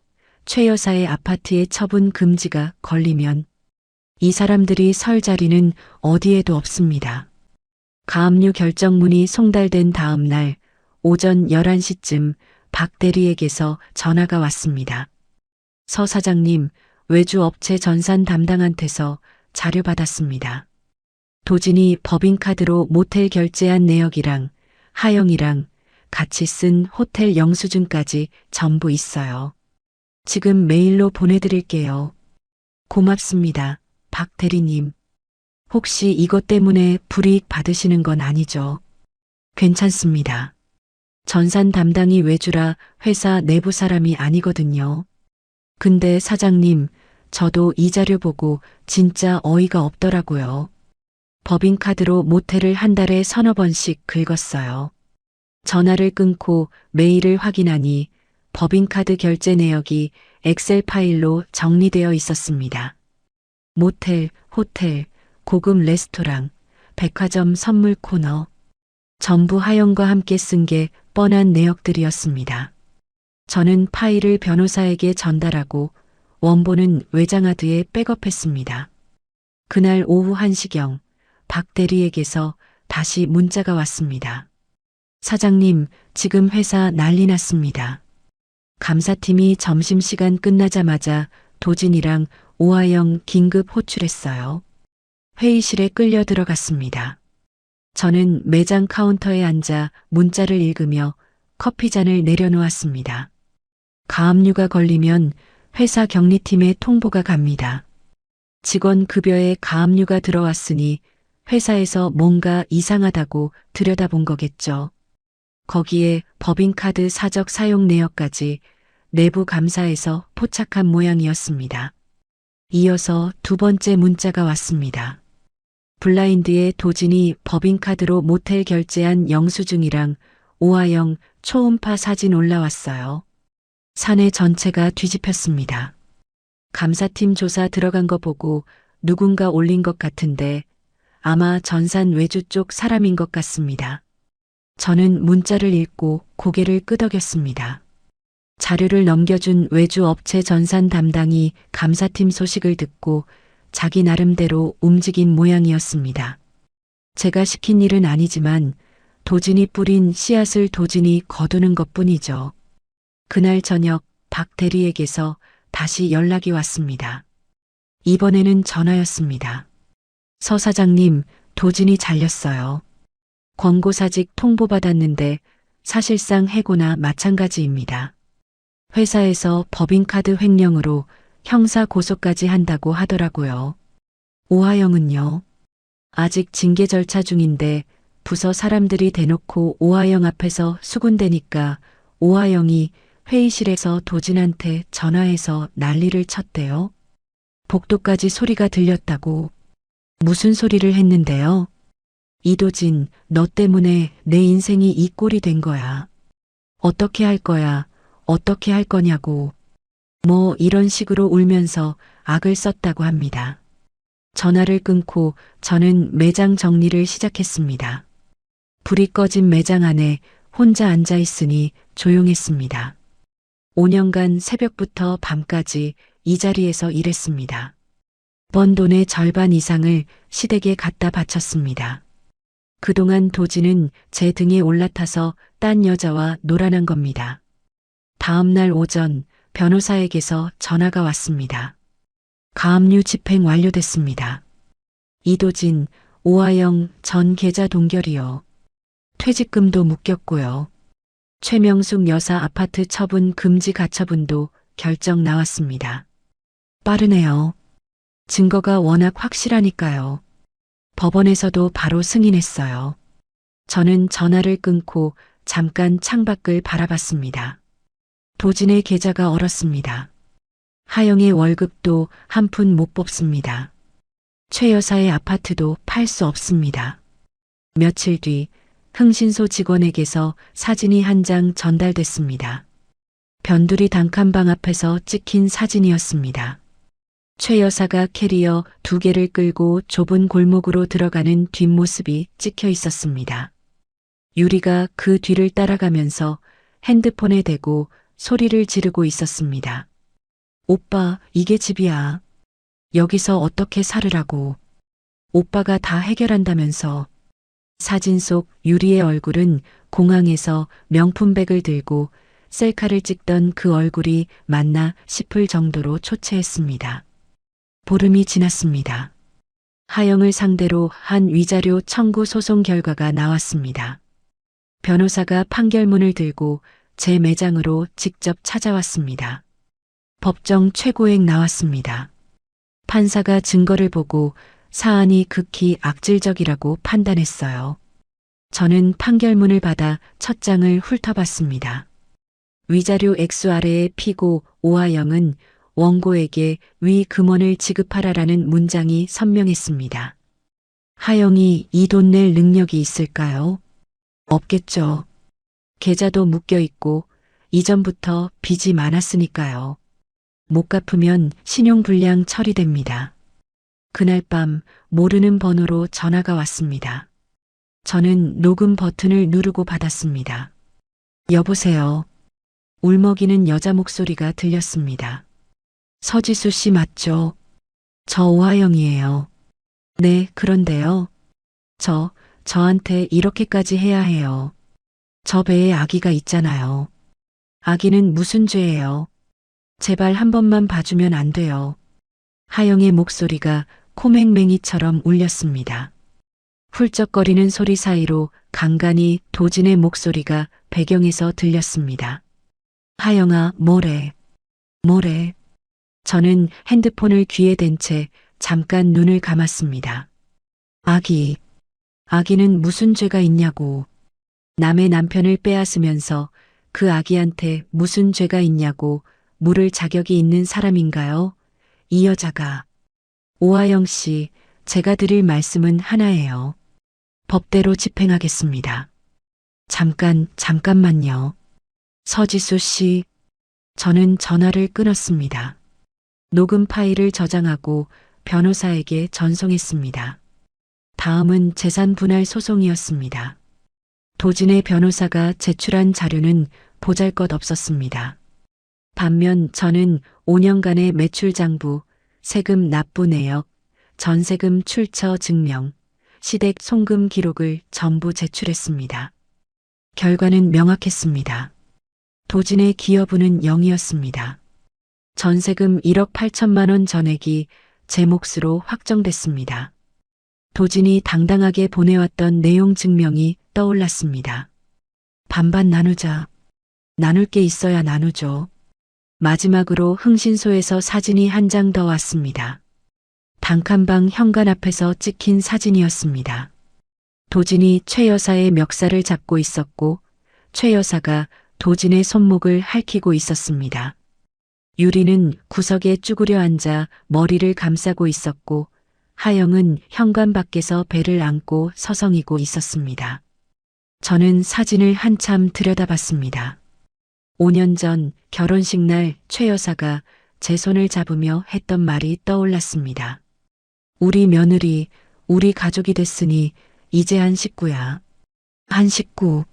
최 여사의 아파트의 처분 금지가 걸리면 이 사람들이 설 자리는 어디에도 없습니다. 가압류 결정문이 송달된 다음 날 오전 11시쯤 박 대리에게서 전화가 왔습니다. 서 사장님, 외주 업체 전산 담당한테서 자료 받았습니다. 도진이 법인카드로 모텔 결제한 내역이랑 하영이랑 같이 쓴 호텔 영수증까지 전부 있어요. 지금 메일로 보내드릴게요. 고맙습니다, 박 대리님. 혹시 이것 때문에 불이익 받으시는 건 아니죠? 괜찮습니다. 전산 담당이 외주라 회사 내부 사람이 아니거든요. 근데 사장님, 저도 이 자료 보고 진짜 어이가 없더라고요. 법인카드로 모텔을 한 달에 서너 번씩 긁었어요. 전화를 끊고 메일을 확인하니 법인카드 결제 내역이 엑셀 파일로 정리되어 있었습니다. 모텔, 호텔, 고급 레스토랑, 백화점 선물 코너. 전부 하영과 함께 쓴 게 뻔한 내역들이었습니다. 저는 파일을 변호사에게 전달하고 원본은 외장하드에 백업했습니다. 그날 오후 1시경 박 대리에게서 다시 문자가 왔습니다. 사장님, 지금 회사 난리 났습니다. 감사팀이 점심시간 끝나자마자 도진이랑 오하영 긴급 호출했어요. 회의실에 끌려 들어갔습니다. 저는 매장 카운터에 앉아 문자를 읽으며 커피잔을 내려놓았습니다. 가압류가 걸리면 회사 격리팀에 통보가 갑니다. 직원 급여에 가압류가 들어왔으니 회사에서 뭔가 이상하다고 들여다본 거겠죠. 거기에 법인카드 사적 사용 내역까지 내부 감사에서 포착한 모양이었습니다. 이어서 두 번째 문자가 왔습니다. 블라인드에 도진이 법인카드로 모텔 결제한 영수증이랑 오하영 초음파 사진 올라왔어요. 사내 전체가 뒤집혔습니다. 감사팀 조사 들어간 거 보고 누군가 올린 것 같은데 아마 전산 외주 쪽 사람인 것 같습니다. 저는 문자를 읽고 고개를 끄덕였습니다. 자료를 넘겨준 외주 업체 전산 담당이 감사팀 소식을 듣고 자기 나름대로 움직인 모양이었습니다. 제가 시킨 일은 아니지만 도진이 뿌린 씨앗을 도진이 거두는 것뿐이죠. 그날 저녁 박 대리에게서 다시 연락이 왔습니다. 이번에는 전화였습니다. 서 사장님, 도진이 잘렸어요. 권고사직 통보받았는데 사실상 해고나 마찬가지입니다. 회사에서 법인카드 횡령으로 형사 고소까지 한다고 하더라고요. 오하영은요? 아직 징계 절차 중인데 부서 사람들이 대놓고 오하영 앞에서 수군대니까 오하영이 회의실에서 도진한테 전화해서 난리를 쳤대요. 복도까지 소리가 들렸다고. 무슨 소리를 했는데요? 이도진, 너 때문에 내 인생이 이 꼴이 된 거야. 어떻게 할 거야? 어떻게 할 거냐고. 뭐 이런 식으로 울면서 악을 썼다고 합니다. 전화를 끊고 저는 매장 정리를 시작했습니다. 불이 꺼진 매장 안에 혼자 앉아 있으니 조용했습니다. 5년간 새벽부터 밤까지 이 자리에서 일했습니다. 번 돈의 절반 이상을 시댁에 갖다 바쳤습니다. 그동안 도진은 제 등에 올라타서 딴 여자와 놀아난 겁니다. 다음 날 오전 변호사에게서 전화가 왔습니다. 가압류 집행 완료됐습니다. 이도진, 오하영 전 계좌 동결이요. 퇴직금도 묶였고요. 최명숙 여사 아파트 처분 금지 가처분도 결정 나왔습니다. 빠르네요. 증거가 워낙 확실하니까요. 법원에서도 바로 승인했어요. 저는 전화를 끊고 잠깐 창밖을 바라봤습니다. 도진의 계좌가 얼었습니다. 하영의 월급도 한 푼 못 뽑습니다. 최 여사의 아파트도 팔 수 없습니다. 며칠 뒤 흥신소 직원에게서 사진이 한 장 전달됐습니다. 변두리 단칸방 앞에서 찍힌 사진이었습니다. 최 여사가 캐리어 2개를 끌고 좁은 골목으로 들어가는 뒷모습이 찍혀 있었습니다. 유리가 그 뒤를 따라가면서 핸드폰에 대고 소리를 지르고 있었습니다. 오빠, 이게 집이야. 여기서 어떻게 살으라고. 오빠가 다 해결한다면서. 사진 속 유리의 얼굴은 공항에서 명품백을 들고 셀카를 찍던 그 얼굴이 맞나 싶을 정도로 초췌했습니다. 보름이 지났습니다. 하영을 상대로 한 위자료 청구 소송 결과가 나왔습니다. 변호사가 판결문을 들고 제 매장으로 직접 찾아왔습니다. 법정 최고액 나왔습니다. 판사가 증거를 보고 사안이 극히 악질적이라고 판단했어요. 저는 판결문을 받아 첫 장을 훑어봤습니다. 위자료 액수 아래의 피고 오하영은 원고에게 위 금원을 지급하라라는 문장이 선명했습니다. 하영이 이 돈 낼 능력이 있을까요? 없겠죠. 계좌도 묶여 있고 이전부터 빚이 많았으니까요. 못 갚으면 신용불량 처리됩니다. 그날 밤 모르는 번호로 전화가 왔습니다. 저는 녹음 버튼을 누르고 받았습니다. 여보세요. 울먹이는 여자 목소리가 들렸습니다. 서지수 씨 맞죠? 저 오하영이에요. 네, 그런데요. 저한테 이렇게까지 해야 해요. 저 배에 아기가 있잖아요. 아기는 무슨 죄예요? 제발 한 번만 봐주면 안 돼요. 하영의 목소리가 코맹맹이처럼 울렸습니다. 훌쩍거리는 소리 사이로 간간히 도진의 목소리가 배경에서 들렸습니다. 하영아, 뭐래? 저는 핸드폰을 귀에 댄 채 잠깐 눈을 감았습니다. 아기는 무슨 죄가 있냐고. 남의 남편을 빼앗으면서 그 아기한테 무슨 죄가 있냐고 물을 자격이 있는 사람인가요? 이 여자가. 오하영 씨, 제가 드릴 말씀은 하나예요. 법대로 집행하겠습니다. 잠깐만요. 서지수 씨, 저는 전화를 끊었습니다. 녹음 파일을 저장하고 변호사에게 전송했습니다. 다음은 재산 분할 소송이었습니다. 도진의 변호사가 제출한 자료는 보잘것없었습니다. 반면 저는 5년간의 매출 장부, 세금 납부 내역, 전세금 출처 증명, 시댁 송금 기록을 전부 제출했습니다. 결과는 명확했습니다. 도진의 기여분은 0이었습니다. 전세금 1억 8천만 원 전액이 제 몫으로 확정됐습니다. 도진이 당당하게 보내왔던 내용 증명이 떠올랐습니다. 반반 나누자. 나눌 게 있어야 나누죠. 마지막으로 흥신소에서 사진이 한 장 더 왔습니다. 단칸방 현관 앞에서 찍힌 사진이었습니다. 도진이 최 여사의 멱살을 잡고 있었고 최 여사가 도진의 손목을 핥히고 있었습니다. 유리는 구석에 쭈그려 앉아 머리를 감싸고 있었고 하영은 현관 밖에서 배를 안고 서성이고 있었습니다. 저는 사진을 한참 들여다봤습니다. 5년 전 결혼식 날 최 여사가 제 손을 잡으며 했던 말이 떠올랐습니다. 우리 며느리, 우리 가족이 됐으니 이제 한 식구야. 한 식구.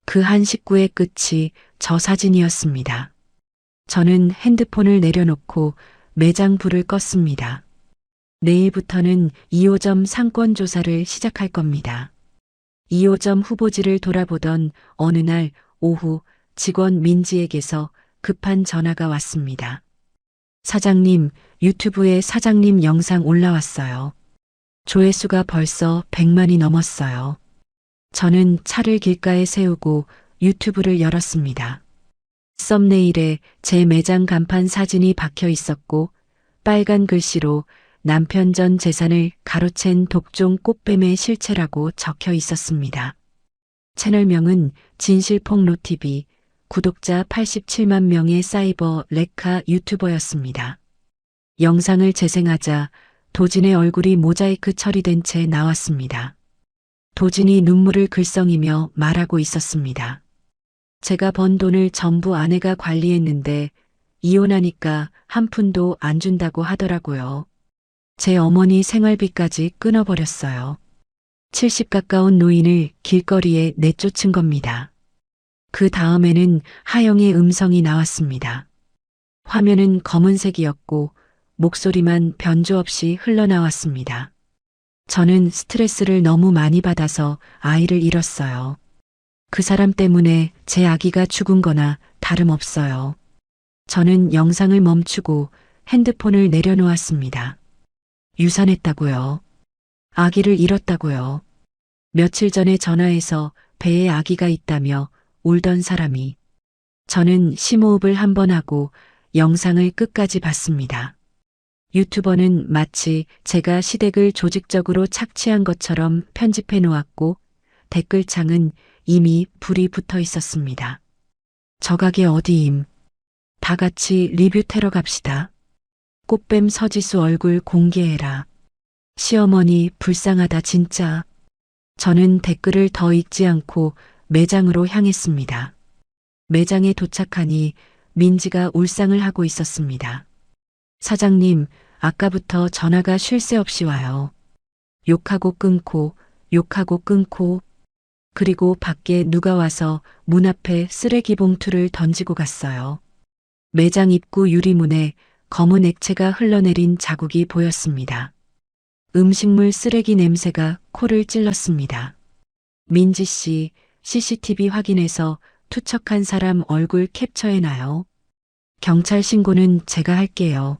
그 한 식구의 끝이 저 사진이었습니다. 저는 핸드폰을 내려놓고 매장 불을 껐습니다. 내일부터는 2호점 상권 조사를 시작할 겁니다. 2호점 후보지를 돌아보던 어느 날 오후 직원 민지에게서 급한 전화가 왔습니다. 사장님, 유튜브에 사장님 영상 올라왔어요. 조회수가 벌써 100만이 넘었어요. 저는 차를 길가에 세우고 유튜브를 열었습니다. 썸네일에 제 매장 간판 사진이 박혀 있었고 빨간 글씨로 남편 전 재산을 가로챈 독종 꽃뱀의 실체라고 적혀 있었습니다. 채널명은 진실폭로TV, 구독자 87만 명의 사이버 레카 유튜버였습니다. 영상을 재생하자 도진의 얼굴이 모자이크 처리된 채 나왔습니다. 도진이 눈물을 글썽이며 말하고 있었습니다. 제가 번 돈을 전부 아내가 관리했는데 이혼하니까 한 푼도 안 준다고 하더라고요. 제 어머니 생활비까지 끊어버렸어요. 70 가까운 노인을 길거리에 내쫓은 겁니다. 그 다음에는 하영의 음성이 나왔습니다. 화면은 검은색이었고 목소리만 변조 없이 흘러나왔습니다. 저는 스트레스를 너무 많이 받아서 아이를 잃었어요. 그 사람 때문에 제 아기가 죽은 거나 다름없어요. 저는 영상을 멈추고 핸드폰을 내려놓았습니다. 유산했다고요. 아기를 잃었다고요. 며칠 전에 전화해서 배에 아기가 있다며 울던 사람이. 저는 심호흡을 한 번 하고 영상을 끝까지 봤습니다. 유튜버는 마치 제가 시댁을 조직적으로 착취한 것처럼 편집해 놓았고 댓글창은 이미 불이 붙어 있었습니다. 저 가게 어디임? 다 같이 리뷰 테러 갑시다. 꽃뱀 서지수 얼굴 공개해라. 시어머니 불쌍하다 진짜. 저는 댓글을 더 읽지 않고 매장으로 향했습니다. 매장에 도착하니 민지가 울상을 하고 있었습니다. 사장님, 아까부터 전화가 쉴 새 없이 와요. 욕하고 끊고, 욕하고 끊고, 그리고 밖에 누가 와서 문 앞에 쓰레기 봉투를 던지고 갔어요. 매장 입구 유리문에 검은 액체가 흘러내린 자국이 보였습니다. 음식물 쓰레기 냄새가 코를 찔렀습니다. 민지 씨, CCTV 확인해서 투척한 사람 얼굴 캡처해놔요. 경찰 신고는 제가 할게요.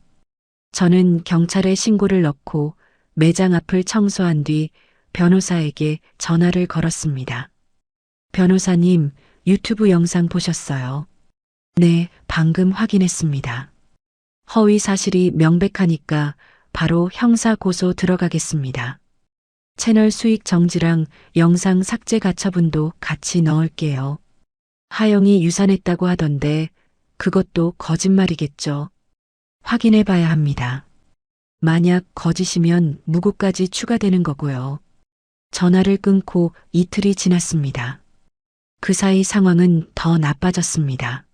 저는 경찰에 신고를 넣고 매장 앞을 청소한 뒤 변호사에게 전화를 걸었습니다. 변호사님, 유튜브 영상 보셨어요? 네, 방금 확인했습니다. 허위 사실이 명백하니까 바로 형사 고소 들어가겠습니다. 채널 수익 정지랑 영상 삭제 가처분도 같이 넣을게요. 하영이 유산했다고 하던데 그것도 거짓말이겠죠. 확인해 봐야 합니다. 만약 거짓이면 무고까지 추가되는 거고요. 전화를 끊고 이틀이 지났습니다. 그 사이 상황은 더 나빠졌습니다.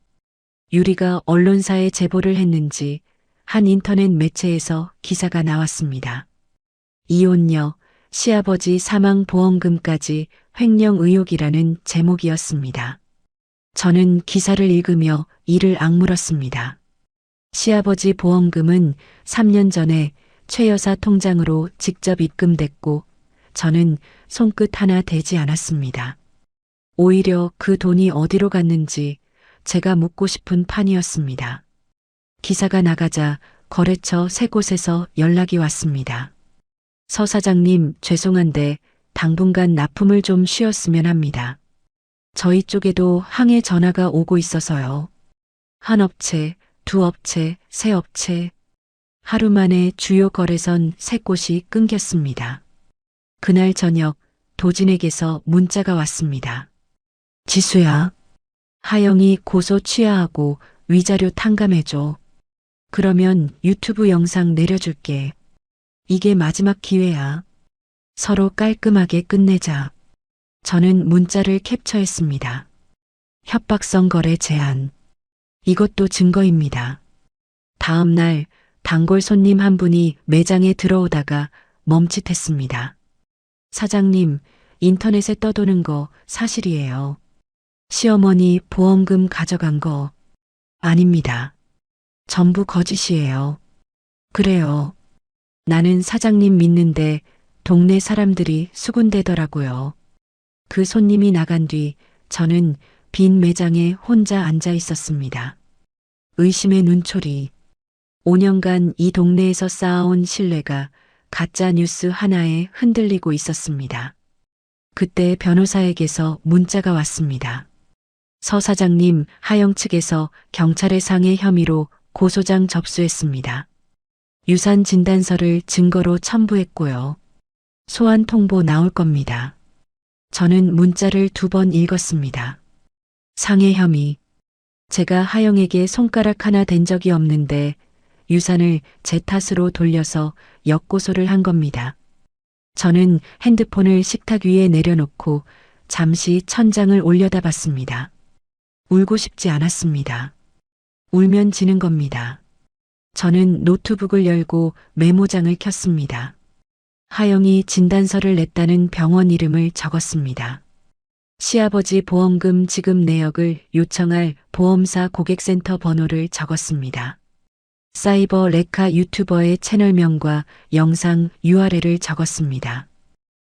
유리가 언론사에 제보를 했는지 한 인터넷 매체에서 기사가 나왔습니다. 이혼녀, 시아버지 사망 보험금까지 횡령 의혹이라는 제목이었습니다. 저는 기사를 읽으며 이를 악물었습니다. 시아버지 보험금은 3년 전에 최 여사 통장으로 직접 입금됐고 저는 손끝 하나 대지 않았습니다. 오히려 그 돈이 어디로 갔는지 제가 묻고 싶은 판이었습니다. 기사가 나가자 거래처 세 곳에서 연락이 왔습니다. 서 사장님, 죄송한데 당분간 납품을 좀 쉬었으면 합니다. 저희 쪽에도 항해 전화가 오고 있어서요. 한 업체, 두 업체, 세 업체. 하루 만에 주요 거래선 세 곳이 끊겼습니다. 그날 저녁 도진에게서 문자가 왔습니다. 지수야, 하영이 고소 취하하고 위자료 탕감해줘. 그러면 유튜브 영상 내려줄게. 이게 마지막 기회야. 서로 깔끔하게 끝내자. 저는 문자를 캡처했습니다. 협박성 거래 제한. 이것도 증거입니다. 다음 날 단골 손님 한 분이 매장에 들어오다가 멈칫했습니다. 사장님, 인터넷에 떠도는 거 사실이에요. 시어머니 보험금 가져간 거 아닙니다. 전부 거짓이에요. 그래요. 나는 사장님 믿는데 동네 사람들이 수군대더라고요. 그 손님이 나간 뒤 저는 빈 매장에 혼자 앉아 있었습니다. 의심의 눈초리. 5년간 이 동네에서 쌓아온 신뢰가 가짜 뉴스 하나에 흔들리고 있었습니다. 그때 변호사에게서 문자가 왔습니다. 서 사장님, 하영 측에서 경찰의 상해 혐의로 고소장 접수했습니다. 유산 진단서를 증거로 첨부했고요. 소환 통보 나올 겁니다. 저는 문자를 2번 읽었습니다. 상해 혐의. 제가 하영에게 손가락 하나 댄 적이 없는데 유산을 제 탓으로 돌려서 역고소를 한 겁니다. 저는 핸드폰을 식탁 위에 내려놓고 잠시 천장을 올려다봤습니다. 울고 싶지 않았습니다. 울면 지는 겁니다. 저는 노트북을 열고 메모장을 켰습니다. 하영이 진단서를 냈다는 병원 이름을 적었습니다. 시아버지 보험금 지급 내역을 요청할 보험사 고객센터 번호를 적었습니다. 사이버 레카 유튜버의 채널명과 영상 URL을 적었습니다.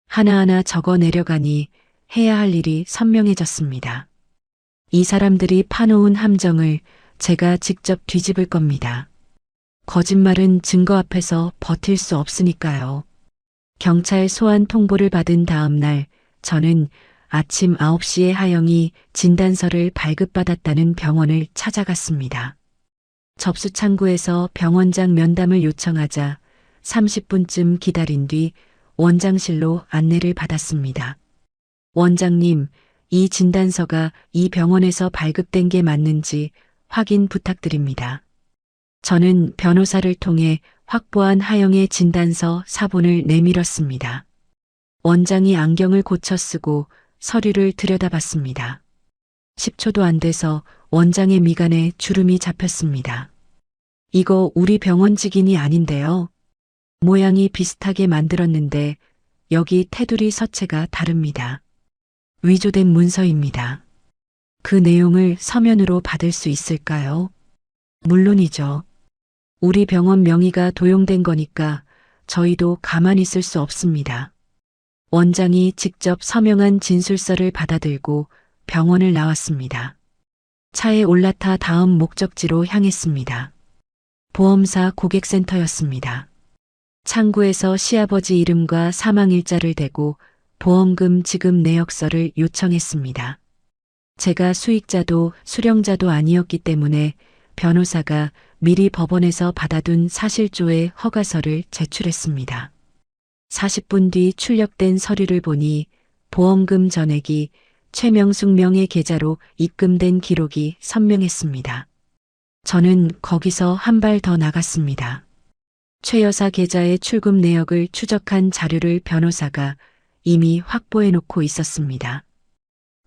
하나하나 적어 내려가니 해야 할 일이 선명해졌습니다. 이 사람들이 파놓은 함정을 제가 직접 뒤집을 겁니다. 거짓말은 증거 앞에서 버틸 수 없으니까요. 경찰 소환 통보를 받은 다음 날 저는 아침 9시에 하영이 진단서를 발급받았다는 병원을 찾아갔습니다. 접수 창구에서 병원장 면담을 요청하자 30분쯤 기다린 뒤 원장실로 안내를 받았습니다. 원장님, 이 진단서가 이 병원에서 발급된 게 맞는지 확인 부탁드립니다. 저는 변호사를 통해 확보한 하영의 진단서 사본을 내밀었습니다. 원장이 안경을 고쳐 쓰고 서류를 들여다봤습니다. 10초도 안 돼서 원장의 미간에 주름이 잡혔습니다. 이거 우리 병원 직인이 아닌데요. 모양이 비슷하게 만들었는데 여기 테두리 서체가 다릅니다. 위조된 문서입니다. 그 내용을 서면으로 받을 수 있을까요? 물론이죠. 우리 병원 명의가 도용된 거니까 저희도 가만히 있을 수 없습니다. 원장이 직접 서명한 진술서를 받아들고 병원을 나왔습니다. 차에 올라타 다음 목적지로 향했습니다. 보험사 고객센터였습니다. 창구에서 시아버지 이름과 사망일자를 대고 보험금 지급 내역서를 요청했습니다. 제가 수익자도 수령자도 아니었기 때문에 변호사가 미리 법원에서 받아둔 사실조회 허가서를 제출했습니다. 40분 뒤 출력된 서류를 보니 보험금 전액이 최명숙 명의 계좌로 입금된 기록이 선명했습니다. 저는 거기서 한 발 더 나갔습니다. 최 여사 계좌의 출금 내역을 추적한 자료를 변호사가 이미 확보해 놓고 있었습니다.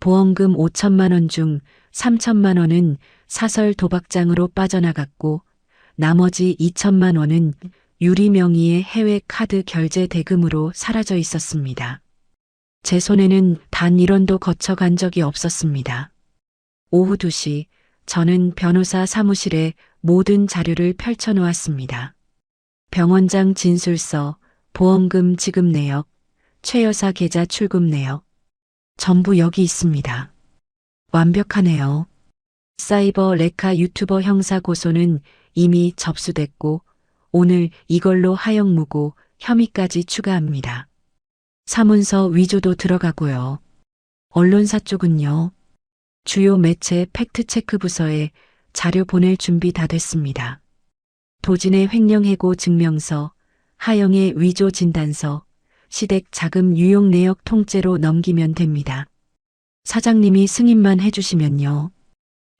보험금 5천만 원 중 3천만 원은 사설 도박장으로 빠져나갔고 나머지 2천만 원은 유리 명의의 해외 카드 결제 대금으로 사라져 있었습니다. 제 손에는 단 1원도 거쳐간 적이 없었습니다. 오후 2시 저는 변호사 사무실에 모든 자료를 펼쳐놓았습니다. 병원장 진술서, 보험금 지급 내역, 최 여사 계좌 출금 내역, 전부 여기 있습니다. 완벽하네요. 사이버 레카 유튜버 형사 고소는 이미 접수됐고 오늘 이걸로 하영 무고 혐의까지 추가합니다. 사문서 위조도 들어가고요. 언론사 쪽은요. 주요 매체 팩트체크 부서에 자료 보낼 준비 다 됐습니다. 도진의 횡령해고 증명서, 하영의 위조 진단서, 시댁 자금 유용 내역 통째로 넘기면 됩니다. 사장님이 승인만 해주시면요.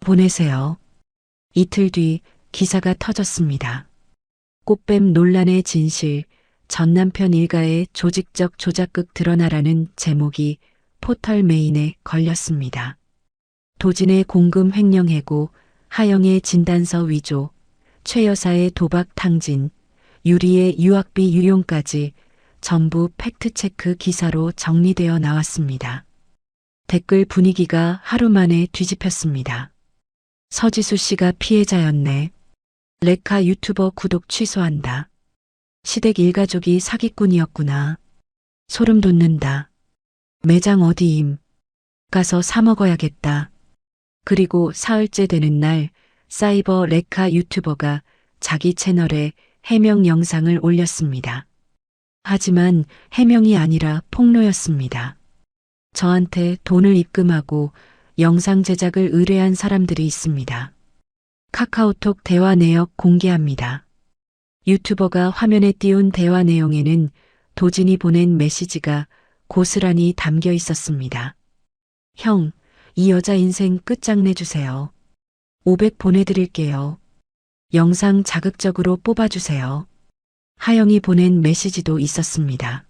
보내세요. 이틀 뒤 기사가 터졌습니다. 꽃뱀 논란의 진실, 전 남편 일가의 조직적 조작극 드러나라는 제목이 포털 메인에 걸렸습니다. 도진의 공금 횡령 해고, 하영의 진단서 위조, 최 여사의 도박 탕진, 유리의 유학비 유용까지 전부 팩트체크 기사로 정리되어 나왔습니다. 댓글 분위기가 하루 만에 뒤집혔습니다. 서지수 씨가 피해자였네. 레카 유튜버 구독 취소한다. 시댁 일가족이 사기꾼이었구나. 소름 돋는다. 매장 어디임? 가서 사 먹어야겠다. 그리고 사흘째 되는 날 사이버 레카 유튜버가 자기 채널에 해명 영상을 올렸습니다. 하지만 해명이 아니라 폭로였습니다. 저한테 돈을 입금하고 영상 제작을 의뢰한 사람들이 있습니다. 카카오톡 대화 내역 공개합니다. 유튜버가 화면에 띄운 대화 내용에는 도진이 보낸 메시지가 고스란히 담겨 있었습니다. 형, 이 여자 인생 끝장내주세요. 500 보내드릴게요. 영상 자극적으로 뽑아주세요. 하영이 보낸 메시지도 있었습니다.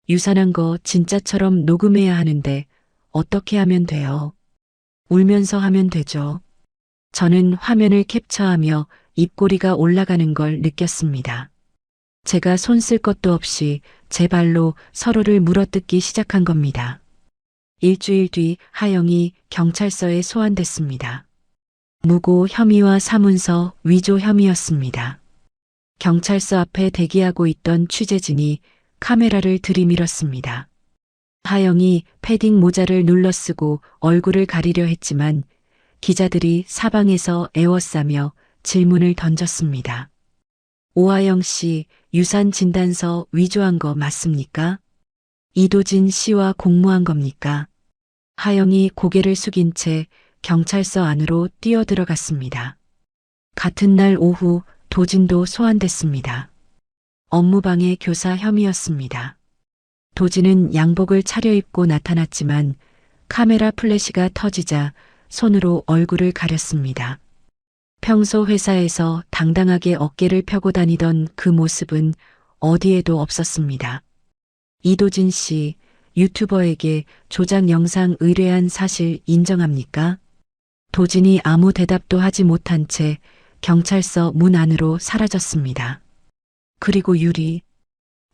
유산한 거 진짜처럼 녹음해야 하는데 어떻게 하면 돼요? 울면서 하면 되죠. 저는 화면을 캡처하며 입꼬리가 올라가는 걸 느꼈습니다. 제가 손 쓸 것도 없이 제 발로 서로를 물어뜯기 시작한 겁니다. 일주일 뒤 하영이 경찰서에 소환됐습니다. 무고 혐의와 사문서 위조 혐의였습니다. 경찰서 앞에 대기하고 있던 취재진이 카메라를 들이밀었습니다. 하영이 패딩 모자를 눌러쓰고 얼굴을 가리려 했지만 기자들이 사방에서 애워싸며 질문을 던졌습니다. 오하영 씨, 유산 진단서 위조한 거 맞습니까? 이도진 씨와 공모한 겁니까? 하영이 고개를 숙인 채 경찰서 안으로 뛰어들어갔습니다. 같은 날 오후 도진도 소환됐습니다. 업무방해 교사 혐의였습니다. 도진은 양복을 차려입고 나타났지만 카메라 플래시가 터지자 손으로 얼굴을 가렸습니다. 평소 회사에서 당당하게 어깨를 펴고 다니던 그 모습은 어디에도 없었습니다. 이도진 씨, 유튜버에게 조작 영상 의뢰한 사실 인정합니까? 도진이 아무 대답도 하지 못한 채 경찰서 문 안으로 사라졌습니다. 그리고 유리,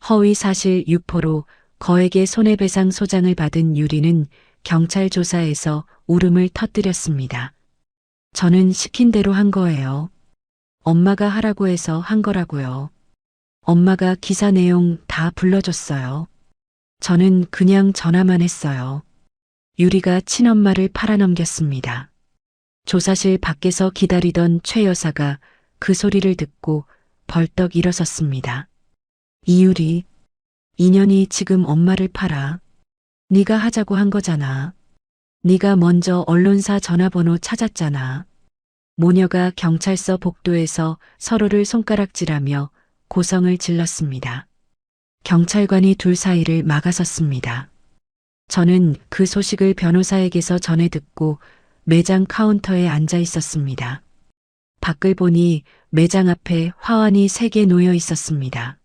허위 사실 유포로 거액의 손해배상 소장을 받은 유리는 경찰 조사에서 울음을 터뜨렸습니다. 저는 시킨 대로 한 거예요. 엄마가 하라고 해서 한 거라고요. 엄마가 기사 내용 다 불러줬어요. 저는 그냥 전화만 했어요. 유리가 친엄마를 팔아넘겼습니다. 조사실 밖에서 기다리던 최 여사가 그 소리를 듣고 벌떡 일어섰습니다. 이유리, 인연이 지금 엄마를 팔아. 네가 하자고 한 거잖아. 네가 먼저 언론사 전화번호 찾았잖아. 모녀가 경찰서 복도에서 서로를 손가락질하며 고성을 질렀습니다. 경찰관이 둘 사이를 막아섰습니다. 저는 그 소식을 변호사에게서 전해 듣고 매장 카운터에 앉아 있었습니다. 밖을 보니 매장 앞에 화환이 3개 놓여 있었습니다.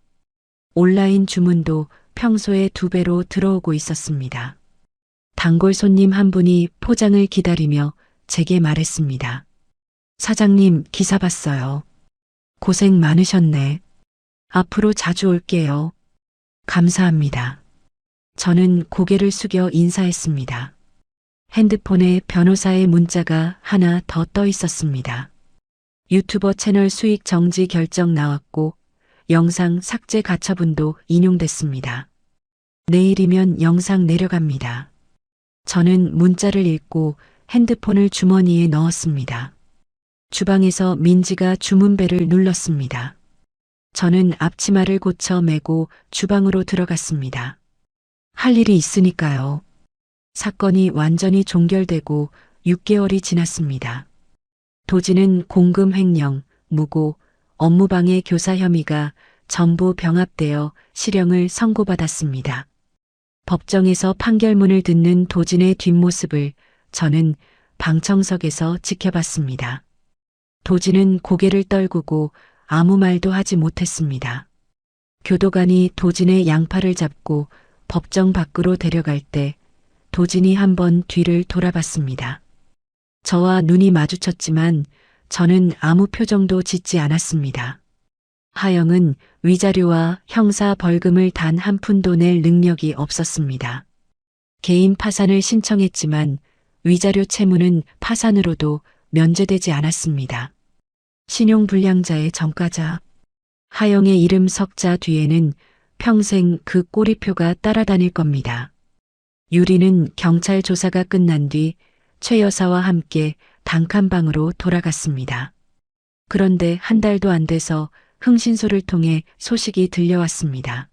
온라인 주문도 평소의 2배로 들어오고 있었습니다. 단골 손님 한 분이 포장을 기다리며 제게 말했습니다. 사장님, 기사 봤어요. 고생 많으셨네. 앞으로 자주 올게요. 감사합니다. 저는 고개를 숙여 인사했습니다. 핸드폰에 변호사의 문자가 하나 더 떠 있었습니다. 유튜버 채널 수익 정지 결정 나왔고 영상 삭제 가처분도 인용됐습니다. 내일이면 영상 내려갑니다. 저는 문자를 읽고 핸드폰을 주머니에 넣었습니다. 주방에서 민지가 주문벨을 눌렀습니다. 저는 앞치마를 고쳐 매고 주방으로 들어갔습니다. 할 일이 있으니까요. 사건이 완전히 종결되고 6개월이 지났습니다. 도지는 공금 횡령, 무고, 업무방해 교사 혐의가 전부 병합되어 실형을 선고받았습니다. 법정에서 판결문을 듣는 도진의 뒷모습을 저는 방청석에서 지켜봤습니다. 도진은 고개를 떨구고 아무 말도 하지 못했습니다. 교도관이 도진의 양팔을 잡고 법정 밖으로 데려갈 때 도진이 한번 뒤를 돌아봤습니다. 저와 눈이 마주쳤지만 저는 아무 표정도 짓지 않았습니다. 하영은 위자료와 형사 벌금을 단 한 푼도 낼 능력이 없었습니다. 개인 파산을 신청했지만 위자료 채무는 파산으로도 면제되지 않았습니다. 신용불량자의 전과자. 하영의 이름 석자 뒤에는 평생 그 꼬리표가 따라다닐 겁니다. 유리는 경찰 조사가 끝난 뒤 최 여사와 함께 단칸방으로 돌아갔습니다. 그런데 한 달도 안 돼서 흥신소를 통해 소식이 들려왔습니다.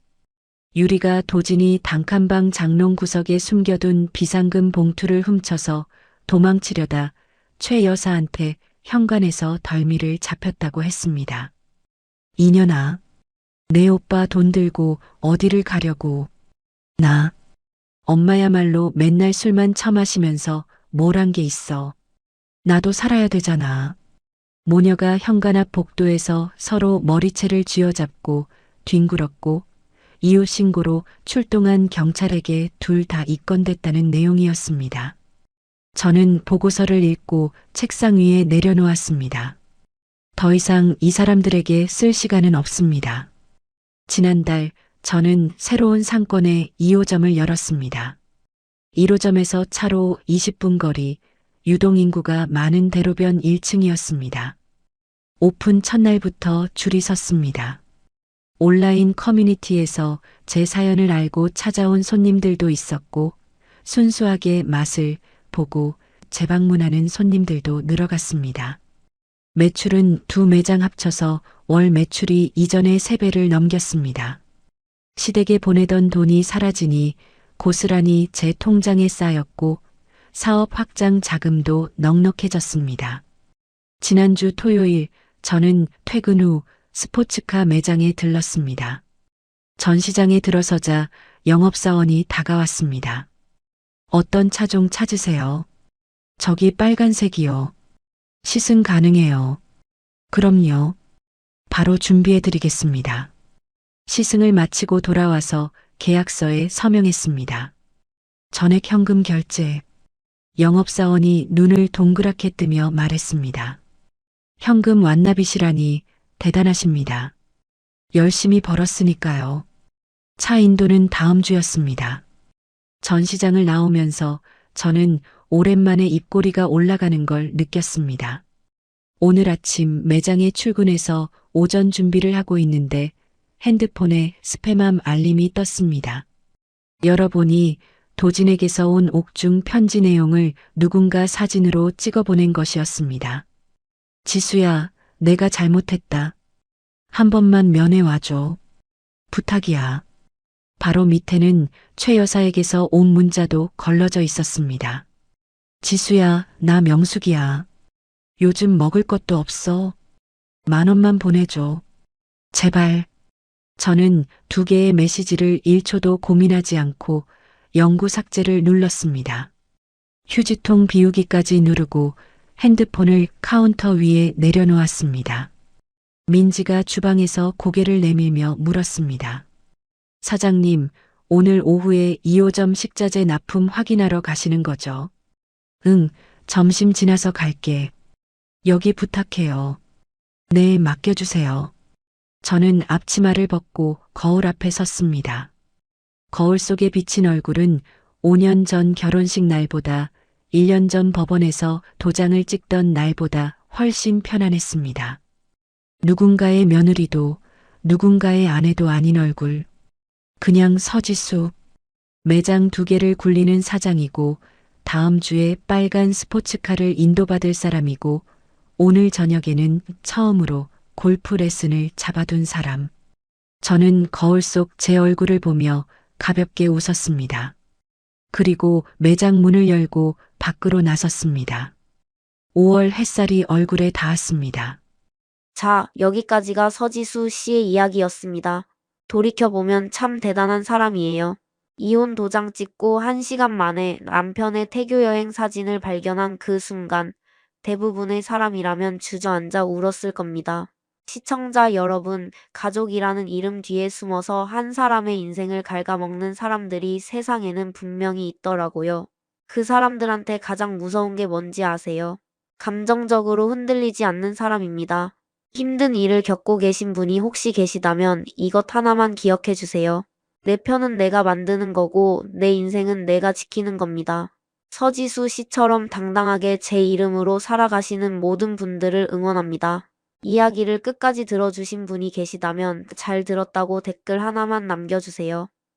유리가 도진이 단칸방 장롱 구석에 숨겨둔 비상금 봉투를 훔쳐서 도망치려다 최 여사한테 현관에서 덜미를 잡혔다고 했습니다. 이년아, 내 오빠 돈 들고 어디를 가려고. 나, 엄마야말로 맨날 술만 처마시면서 뭘 한 게 있어. 나도 살아야 되잖아. 모녀가 현관 앞 복도에서 서로 머리채를 쥐어잡고 뒹굴었고 이웃 신고로 출동한 경찰에게 둘 다 입건됐다는 내용이었습니다. 저는 보고서를 읽고 책상 위에 내려놓았습니다. 더 이상 이 사람들에게 쓸 시간은 없습니다. 지난달 저는 새로운 상권의 2호점을 열었습니다. 1호점에서 차로 20분 거리, 유동인구가 많은 대로변 1층이었습니다. 오픈 첫날부터 줄이 섰습니다. 온라인 커뮤니티에서 제 사연을 알고 찾아온 손님들도 있었고 순수하게 맛을 보고 재방문하는 손님들도 늘어갔습니다. 매출은 두 매장 합쳐서 월 매출이 이전의 3배를 넘겼습니다. 시댁에 보내던 돈이 사라지니 고스란히 제 통장에 쌓였고 사업 확장 자금도 넉넉해졌습니다. 지난주 토요일 저는 퇴근 후 스포츠카 매장에 들렀습니다. 전시장에 들어서자 영업사원이 다가왔습니다. 어떤 차종 찾으세요? 저기 빨간색이요. 시승 가능해요. 그럼요. 바로 준비해 드리겠습니다. 시승을 마치고 돌아와서 계약서에 서명했습니다. 전액 현금 결제. 영업사원이 눈을 동그랗게 뜨며 말했습니다. 현금 완납이시라니 대단하십니다. 열심히 벌었으니까요. 차 인도는 다음 주였습니다. 전시장을 나오면서 저는 오랜만에 입꼬리가 올라가는 걸 느꼈습니다. 오늘 아침 매장에 출근해서 오전 준비를 하고 있는데 핸드폰에 스팸함 알림이 떴습니다. 열어보니 도진에게서 온 옥중 편지 내용을 누군가 사진으로 찍어 보낸 것이었습니다. 지수야, 내가 잘못했다. 한 번만 면회 와줘. 부탁이야. 바로 밑에는 최 여사에게서 온 문자도 걸러져 있었습니다. 지수야, 나 명숙이야. 요즘 먹을 것도 없어. 10,000원만 보내줘. 제발. 저는 2개의 메시지를 1초도 고민하지 않고 영구 삭제를 눌렀습니다. 휴지통 비우기까지 누르고 핸드폰을 카운터 위에 내려놓았습니다. 민지가 주방에서 고개를 내밀며 물었습니다. 사장님, 오늘 오후에 2호점 식자재 납품 확인하러 가시는 거죠? 응, 점심 지나서 갈게. 여기 부탁해요. 네, 맡겨주세요. 저는 앞치마를 벗고 거울 앞에 섰습니다. 거울 속에 비친 얼굴은 5년 전 결혼식 날보다 1년 전 법원에서 도장을 찍던 날보다 훨씬 편안했습니다. 누군가의 며느리도 누군가의 아내도 아닌 얼굴. 그냥 서지수. 매장 2개를 굴리는 사장이고 다음 주에 빨간 스포츠카를 인도받을 사람이고 오늘 저녁에는 처음으로 골프 레슨을 잡아둔 사람. 저는 거울 속 제 얼굴을 보며 가볍게 웃었습니다. 그리고 매장 문을 열고 밖으로 나섰습니다. 5월 햇살이 얼굴에 닿았습니다. 자, 여기까지가 서지수 씨의 이야기였습니다. 돌이켜보면 참 대단한 사람이에요. 이혼 도장 찍고 1시간 만에 남편의 태교 여행 사진을 발견한 그 순간 대부분의 사람이라면 주저앉아 울었을 겁니다. 시청자 여러분, 가족이라는 이름 뒤에 숨어서 한 사람의 인생을 갉아먹는 사람들이 세상에는 분명히 있더라고요. 그 사람들한테 가장 무서운 게 뭔지 아세요? 감정적으로 흔들리지 않는 사람입니다. 힘든 일을 겪고 계신 분이 혹시 계시다면 이것 하나만 기억해 주세요. 내 편은 내가 만드는 거고 내 인생은 내가 지키는 겁니다. 서지수 씨처럼 당당하게 제 이름으로 살아가시는 모든 분들을 응원합니다. 이야기를 끝까지 들어주신 분이 계시다면 잘 들었다고 댓글 하나만 남겨주세요.